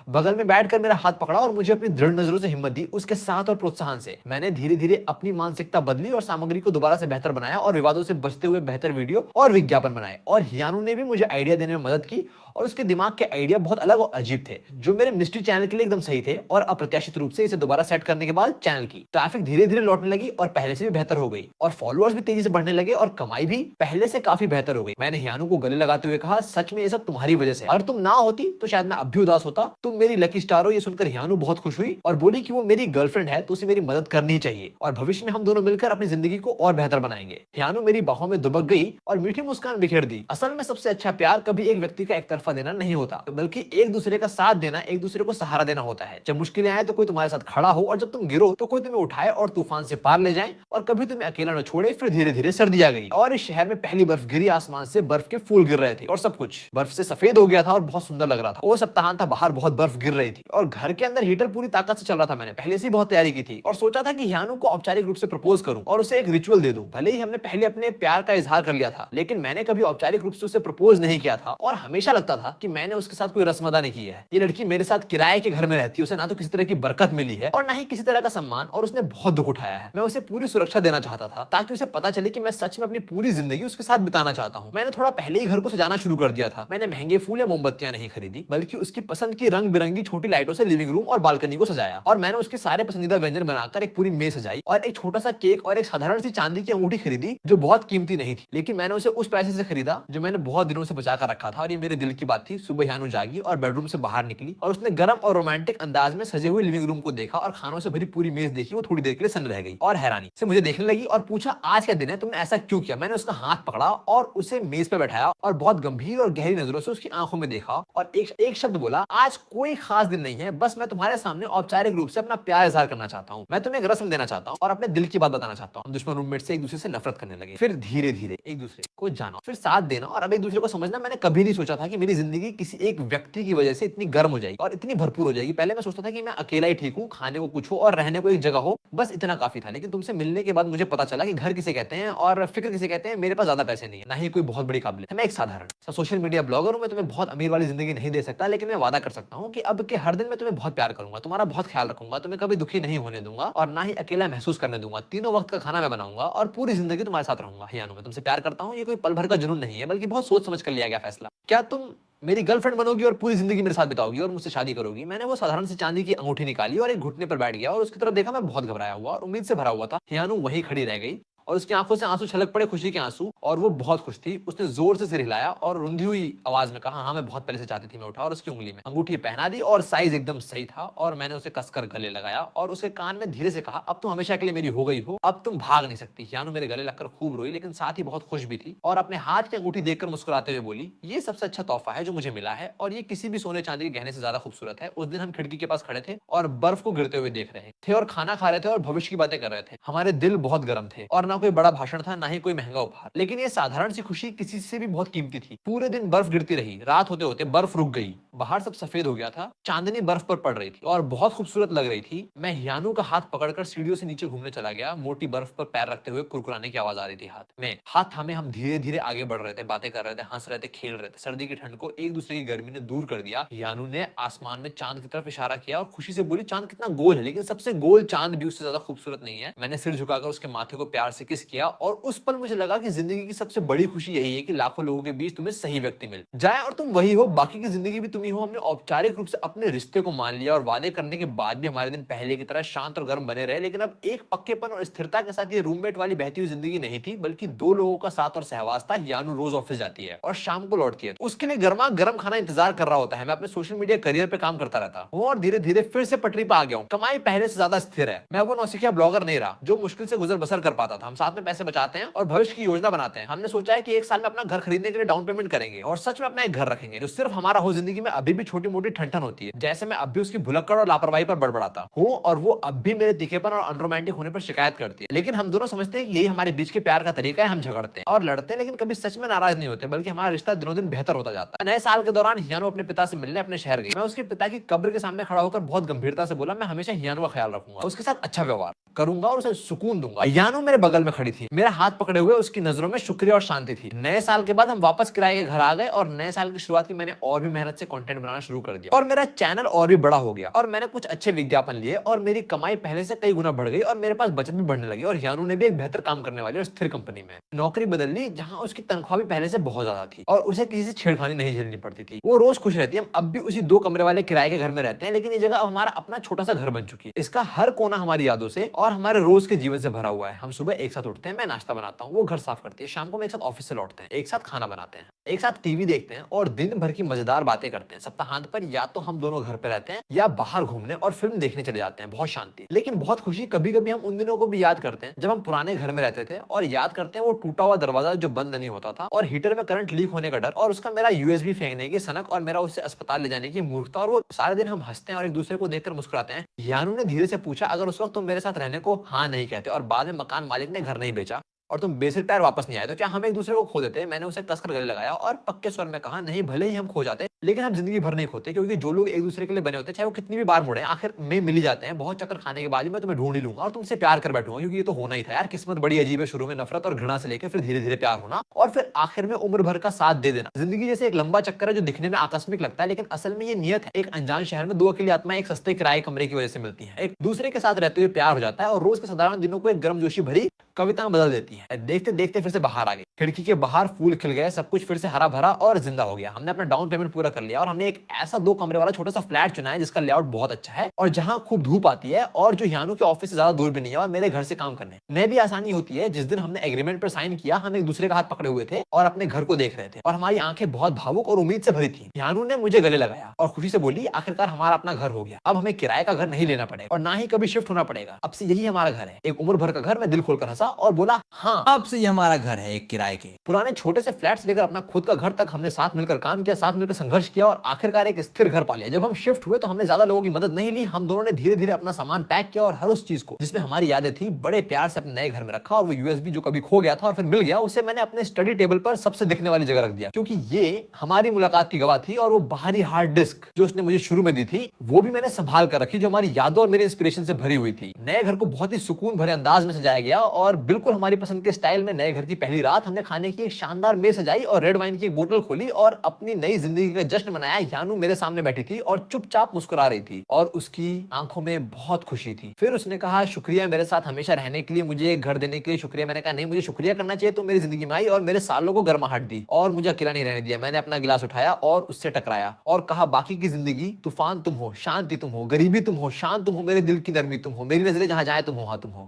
बगल में बैठकर मेरा हाथ पकड़ा और मुझे अपनी दृढ़ नजरों से हिम्मत दी। उसके साथ और प्रोत्साहन से मैंने धीरे धीरे अपनी मानसिकता बदली और सामग्री को दोबारा से बेहतर बनाया और विवादों से बचते हुए बेहतर वीडियो और विज्ञापन बनाए। और हियानु ने भी मुझे आइडिया देने में मदद की और उसके दिमाग के आइडिया बहुत अलग और अजीब थे जो मेरे मिस्ट्री चैनल के लिए एकदम सही थे। और अप्रत्याशित रूप से इसे दोबारा सेट करने के बाद चैनल की ट्रैफिक धीरे धीरे लौटने लगी और पहले से भी बेहतर हो गई और फॉलोअर्स भी तेजी से बढ़ने लगे और कमाई भी पहले से काफी बेहतर हो गई। मैंने हियानु को गले लगाते हुए कहा, सच में ये सब तुम्हारी वजह से, अगर तुम ना होती तो शायद मैं अब भी उदास होता। तुम मेरी लकी स्टार हो। ये सुनकर हियानु बहुत खुश हुई और बोली कि वो मेरी गर्लफ्रेंड है तो उसे मेरी मदद करनी चाहिए और भविष्य में हम दोनों मिलकर अपनी जिंदगी को और बेहतर बनाएंगे। हियानु मेरी बाहों में दुबक गई और मीठी मुस्कान बिखेर दी। असल में सबसे अच्छा प्यार कभी एक व्यक्ति का एक तरफा देना नहीं होता, बल्कि एक दूसरे का साथ देना, एक दूसरे को सहारा देना होता है। जब मुश्किलें आए तो कोई तुम्हारे साथ खड़ा हो और जब तुम गिरो तो कोई तुम्हें उठाए और तूफान से पार ले जाए और कभी तुम्हें अकेला न छोड़े। फिर धीरे धीरे सर्दी आ गई और इस शहर में पहली बर्फ गिरी, आसमान से बर्फ के फूल गिर रहे थे और सब कुछ बर्फ से सफेद हो गया था और बहुत सुंदर लग रहा था। वो सप्ताह था, बाहर बहुत बर्फ गिर रही थी और घर के अंदर हीटर पूरी ताकत से चल रहा था। मैंने पहले से बहुत तैयारी की थी और सोचा था कि हियानु को औपचारिक रूप से प्रपोज करूं और उसे एक रिचुअल दे दूं। भले ही हमने पहले अपने प्यार का इजहार कर लिया था, लेकिन मैंने कभी औपचारिक रूप से उसे प्रपोज नहीं किया था और हमेशा लगता था कि मैंने उसके साथ कोई रस्म अदा नहीं की है। ये लड़की मेरे साथ किराए के घर में रहती है, उसे ना तो किसी तरह की बरकत मिली है और ना ही किसी तरह का सम्मान, और उसने बहुत दुख उठाया है। मैं उसे पूरी सुरक्षा देना चाहता था ताकि उसे पता चले कि मैं सच में अपनी पूरी जिंदगी उसके साथ बिताना चाहता हूँ। मैंने थोड़ा पहले ही घर को सजाना शुरू कर दिया था। मैंने महंगे फूल या मोमबत्तियां नहीं खरीदी, बल्कि उसकी पसंद की रंग बिरंगी छोटी लाइटों से लिविंग रूम और बालकनी को सजाया और मैंने उसके सारे पसंदीदा व्यंजन बनाकर एक पूरी मेज सजाई और एक छोटा सा केक और एक साधारण सी चांदी की अंगूठी खरीदी जो बहुत कीमती नहीं थी, लेकिन मैंने उसे उस पैसे से खरीदा जो मैंने बहुत दिनों से बचा कर रखा था। और ये मेरे दिल की बात थी। सुबह हियानु जागी और बेडरूम से बाहर निकली और उसने गर्म और रोमांटिक अंदाज में सजे हुए लिविंग रूम को देखा और खानों से भरी पूरी मेज देखी। वो थोड़ी देर के लिए सन्न रह गई और हैरानी से मुझे देखने लगी और पूछा, आज क्या दिन है, तुमने ऐसा क्यों किया? मैंने उसका हाथ पकड़ा और उसे मेज पे बैठाया और बहुत गंभीर और गहरी नजरों से उसकी आंखों में देखा और एक शब्द बोला, आज कोई खास दिन नहीं है, बस मैं तुम्हारे सामने औपचारिक रूप से अपना प्यार इजहार करना चाहता हूँ। मैं तुम्हें एक रस्म देना चाहता हूँ और अपने दिल की बात बताना चाहता हूँ। हम दुश्मन रूममेट से एक दूसरे से नफरत करने लगे, फिर धीरे धीरे एक दूसरे को जाना, फिर साथ देना और अब एक दूसरे को समझना। मैंने कभी नहीं सोचा था कि मेरी जिंदगी किसी एक व्यक्ति की वजह से इतनी गर्म हो जाएगी और इतनी भरपूर हो जाएगी। पहले मैं सोचता था कि मैं अकेला ही ठीक हूँ, खाने को कुछ हो और रहने को एक जगह हो, बस इतना काफी था। लेकिन तुमसे मिलने के बाद मुझे पता चला कि घर किसे कहते हैं और फिक्र किसे कहते हैं। मेरे पास ज्यादा पैसे नहीं है, ना ही कोई बहुत बड़ी काबिलियत है, मैं एक साधारण सोशल मीडिया ब्लॉगर हूँ। मैं तुम्हें बहुत अमीर वाली जिंदगी नहीं दे सकता, लेकिन मैं वादा कर सकता हूँ कि अब के हर दिन मैं तुम्हें बहुत प्यार करूंगा, तुम्हारा बहुत ख्याल रखूंगा, तुम्हें कभी दुखी नहीं होने दूंगा और ना ही अकेला महसूस करने दूंगा। तीनों वक्त का खाना मैं बनाऊंगा और पूरी जिंदगी तुम्हारे साथ रहूंगा। हियानु, मैं तुमसे प्यार करता हूँ। ये कोई पल भर का जुनून नहीं है, बल्कि बहुत सोच समझ कर लिया गया फैसला। क्या तुम मेरी गर्लफ्रेंड बनोगी और पूरी जिंदगी मेरे साथ बिताओगी और मुझसे शादी करोगी? मैंने वो साधारण सी चांदी की अंगूठी निकाली और एक घुटने पर बैठ गया और उसकी तरफ देखा। मैं बहुत घबराया हुआ और उम्मीद से भरा हुआ था। हियानु वहीं खड़ी रह गई और उसकी आंखों से आंसू छलक पड़े, खुशी के आंसू, और वो बहुत खुश थी। उसने जोर से सिर हिलाया और रुंधी हुई आवाज में कहा, हाँ मैं बहुत पहले से चाहती थी। मैं उठा और उसकी उंगली में अंगूठी पहना दी और साइज एकदम सही था और मैंने उसे कसकर गले लगाया और उसके कान में धीरे से कहा, अब तुम हमेशा के लिए मेरी हो गई हो, अब तुम भाग नहीं सकती। हियानु मेरे गले लगकर खूब रोई, लेकिन साथ ही बहुत खुश भी थी और अपने हाथ की अंगूठी देखकर मुस्कुराते हुए बोली, ये सबसे अच्छा तोहफा है जो मुझे मिला है और ये किसी भी सोने चांदी के गहने से ज्यादा खूबसूरत है। उस दिन हम खिड़की के पास खड़े थे और बर्फ को गिरते हुए देख रहे थे और खाना खा रहे थे और भविष्य की बातें कर रहे थे। हमारे दिल बहुत गर्म थे और ना ना कोई बड़ा भाषण था, ना ही कोई महंगा उपहार, लेकिन ये साधारण सी खुशी किसी से भी बहुत कीमती थी। पूरे दिन बर्फ गिरती रही, रात होते होते बर्फ रुक गई, बाहर सब सफेद हो गया था, चांदनी बर्फ पर पड़ रही थी और बहुत खूबसूरत लग रही थी। मैं हियानु का हाथ पकड़कर सीढ़ियों से नीचे घूमने चला गया। मोटी बर्फ पर पैर रखते हुए कुरकुराने की आवाज आ रही थी हाथ में। हाथ थामे हम धीरे धीरे आगे बढ़ रहे थे, बातें कर रहे थे, हंस रहे थे, खेल रहे थे। सर्दी की ठंड को एक दूसरे की गर्मी ने दूर कर दिया। हियानु ने आसमान में चांद की तरफ इशारा किया और खुशी से बोली, चांद कितना गोल है, लेकिन सबसे गोल चांद भी उससे ज्यादा खूबसूरत नहीं है। मैंने सिर झुकाकर उसके माथे को प्यार से किस किया और उस पल मुझे लगा कि जिंदगी की सबसे बड़ी खुशी यही है कि लाखों लोगों के बीच तुम्हें सही व्यक्ति मिल जाए और तुम वही हो, बाकी की जिंदगी भी तुम ही हो। हमने औपचारिक रूप से अपने रिश्ते को मान लिया और वादे करने के बाद भी हमारे दिन पहले की तरह शांत और गर्म बने रहे। लेकिन अब एक पक्केपन और स्थिरता के साथ ये रूममेट वाली बहती हुई जिंदगी नहीं थी, बल्कि दो लोगों का साथ और सहवास था। हियानु रोज ऑफिस जाती है और शाम को लौटती है, उसके लिए गर्मा गर्म खाना इंतजार कर रहा होता है। मैं अपने सोशल मीडिया करियर पे काम करता रहता हूँ और धीरे धीरे फिर से पटरी पे आ गया हूँ। कमाई पहले से ज्यादा स्थिर है। मैं वो नौसिखिया ब्लॉगर नहीं रहा जो मुश्किल से गुजर बसर कर पाता था। हम साथ में पैसे बचाते हैं और भविष्य की योजना बनाते हैं। हमने सोचा है कि एक साल में अपना घर खरीदने के लिए डाउन पेमेंट करेंगे और सच में अपना एक घर रखेंगे जो सिर्फ हमारा हो। जिंदगी में अभी भी छोटी मोटी ठनठन होती है, जैसे मैं अब भी उसकी भुलक्कड़ और लापरवाही पर बड़बड़ाता हूँ और वो अब भी मेरे तीखेपन और अनरोमांटिक होने पर शिकायत करती है। लेकिन हम दोनों समझते हैं कि यही हमारे बीच के प्यार का तरीका है। हम झगड़ते हैं और लड़ते हैं, लेकिन कभी सच में नाराज नहीं होते, बल्कि हमारा रिश्ता दिनों दिन बेहतर होता जाता है। नए साल के दौरान हियानु अपने पिता से मिलने अपने शहर गई। मैं उसके पिता की कब्र के सामने खड़ा होकर बहुत गंभीरता से बोला, मैं हमेशा हियानु का ख्याल रखूंगा, उसके साथ अच्छा व्यवहार करूंगा और उसे सुकून दूंगा। हियानु मेरे बगल में खड़ी थी, मेरा हाथ पकड़े हुए। उसकी नजरों में शुक्रिया और शांति थी। नए साल के बाद हम वापस किराए के घर आ गए और नए साल की शुरुआत की मैंने और भी मेहनत से कंटेंट बनाना शुरू कर दिया और मेरा चैनल और भी बड़ा हो गया और मैंने कुछ अच्छे विज्ञापन लिए और मेरी कमाई पहले से कई गुना बढ़ गई और मेरे पास बचत भी बढ़ने लगी। और हियानु ने भी एक बेहतर काम करने वाली और स्थिर कंपनी में नौकरी बदल ली, जहां उसकी तनख्वाह भी पहले से बहुत ज्यादा थी और उसे किसी से छेड़खानी नहीं झेलनी पड़ती थी। वो रोज खुश रहती है। हम अब भी उसी 2 कमरे वाले किराए के घर में रहते हैं, लेकिन ये जगह अब हमारा अपना छोटा सा घर बन चुकी है। इसका हर कोना हमारी यादों से और हमारे रोज के जीवन से भरा हुआ है। हम सुबह एक साथ उठते हैं, मैं नाश्ता बनाता हूँ, वो घर साफ करती है, शाम को हम एक साथ ऑफिस से लौटते हैं, एक साथ खाना बनाते हैं, एक साथ टीवी देखते हैं और दिन भर की मजेदार बातें करते हैं। सप्ताहांत पर या तो हम दोनों घर पे रहते हैं या बाहर घूमने और फिल्म देखने चले जाते हैं। बहुत शांति, लेकिन बहुत खुशी। कभी कभी हम उन दिनों को भी याद करते हैं जब हम पुराने घर में रहते थे और याद करते हैं वो टूटा हुआ दरवाजा जो बंद नहीं होता था और हीटर में करंट लीक होने का डर और उसका मेरा यूएसबी फेंकने की सनक और मेरा उससे अस्पताल ले जाने की मूर्खता। और वो सारे दिन हम हंसते हैं और एक दूसरे को देखकर मुस्कुराते हैं। यानू ने धीरे से पूछा, अगर उस वक्त तुम मेरे साथ रहने को हाँ नहीं कहते और बाद में मकान मालिक ने घर नहीं बेचा और तुम बेसिक टायर वापस नहीं आए, तो क्या हम एक दूसरे को खो देते? मैंने उसे कसकर गले लगाया और पक्के स्वर में कहा, नहीं, भले ही हम खो जाते लेकिन हम जिंदगी भर नहीं खोते, क्योंकि जो लोग एक दूसरे के लिए बने होते हैं चाहे वो कितनी भी बार मुड़े आखिर में मिल ही जाते हैं। बहुत चक्कर खाने के बाद मैं तुम्हें ढूंढ ही लूंगा और तुमसे प्यार कर बैठूंगा, क्योंकि ये तो होना ही था यार। किस्मत बड़ी अजीब है, शुरू में नफरत और घृणा से लेकर फिर धीरे धीरे प्यार होना और फिर आखिर में उम्र भर का साथ दे देना। जिंदगी जैसे एक लंबा चक्कर है जो दिखने में आकस्मिक लगता है, लेकिन असल में ये नियत है। एक अनजान शहर में 2 अकेली आत्माएं एक सस्ते किराए कमरे की वजह से मिलती है, एक दूसरे के साथ रहते हुए प्यार हो जाता है और रोज के साधारण दिनों को एक गर्मजोशी भरी कविता बदल देती है। देखते देखते फिर से बाहर आ गए, खिड़की के बाहर फूल खिल गए, सब कुछ फिर से हरा भरा और जिंदा हो गया। हमने अपना डाउन पेमेंट पूरा कर लिया और हमने एक ऐसा 2 कमरे वाला छोटा सा फ्लैट चुना है जिसका लेआउट बहुत अच्छा है और जहां खूब धूप आती है और जो यानू के ऑफिस से ज्यादा दूर भी नहीं है और मेरे घर से काम करने में भी आसानी होती है। जिस दिन हमने एग्रीमेंट पर साइन किया, हम एक दूसरे का हाथ पकड़े हुए थे और अपने घर को देख रहे थे और हमारी आंखें बहुत भावुक और उम्मीद से भरी थी। यानू ने मुझे गले लगाया और खुशी से बोली, आखिरकार हमारा अपना घर हो गया, अब हमें किराए का घर नहीं लेना पड़ेगा और ना ही कभी शिफ्ट होना पड़ेगा। अब से यही हमारा घर है, एक उम्र भर का घर। मैं दिल खोलकर हंसा और बोला, हाँ, अब से ये हमारा घर है, एक किराए के। पुराने छोटे से फ्लैट से लेकर अपना खुद का घर तक हमने साथ मिलकर काम किया, साथ मिलकर संघर्ष किया और आखिरकार एक स्थिर घर पा लिया। जब हम शिफ्ट हुए तो हमने ज्यादा लोगों की मदद नहीं ली। हम दोनों ने धीरे धीरे अपना सामान पैक किया और हर उस चीज को जिसमें हमारी यादें थी बड़े प्यार से अपने नए घर में रखा। और वो यूएसबी जो कभी खो गया था और फिर मिल गया, उसे मैंने अपने स्टडी टेबल पर सबसे दिखने वाली जगह रख दिया, क्योंकि ये हमारी मुलाकात की गवाह थी। और वो बाहरी हार्ड डिस्क जो उसने मुझे शुरू में दी थी वो भी मैंने संभाल कर रखी, जो हमारी यादों और मेरे इंस्पिरेशन से भरी हुई थी। नए घर को बहुत ही सुकून भरे अंदाज में सजाया गया और बिल्कुल हमारी पसंद के स्टाइल में। नए घर की पहली रात हमने खाने की एक शानदार मेज सजाई और रेड वाइन की एक बोतल खोली और अपनी नई जिंदगी का जश्न मनाया। यानू मेरे सामने बैठी थी और चुपचाप मुस्कुरा रही थी और उसकी आंखों में बहुत खुशी थी। फिर उसने कहा, शुक्रिया मेरे साथ हमेशा रहने के लिए, मुझे एक घर देने के लिए शुक्रिया। मैंने कहा, नहीं, मुझे शुक्रिया करना चाहिए, तो मेरी जिंदगी में आई और मेरे सालों को गर्माहट दी और मुझे अकेला नहीं रहने दिया। मैंने अपना गिलास उठाया और उससे टकराया और कहा, बाकी की जिंदगी तूफान तुम हो, शांति तुम हो, गरीबी तुम हो, शांत तुम हो, मेरे दिल की नरमी तुम हो, मेरी नजरें जहां जाए तुम हो, हाँ तुम हो।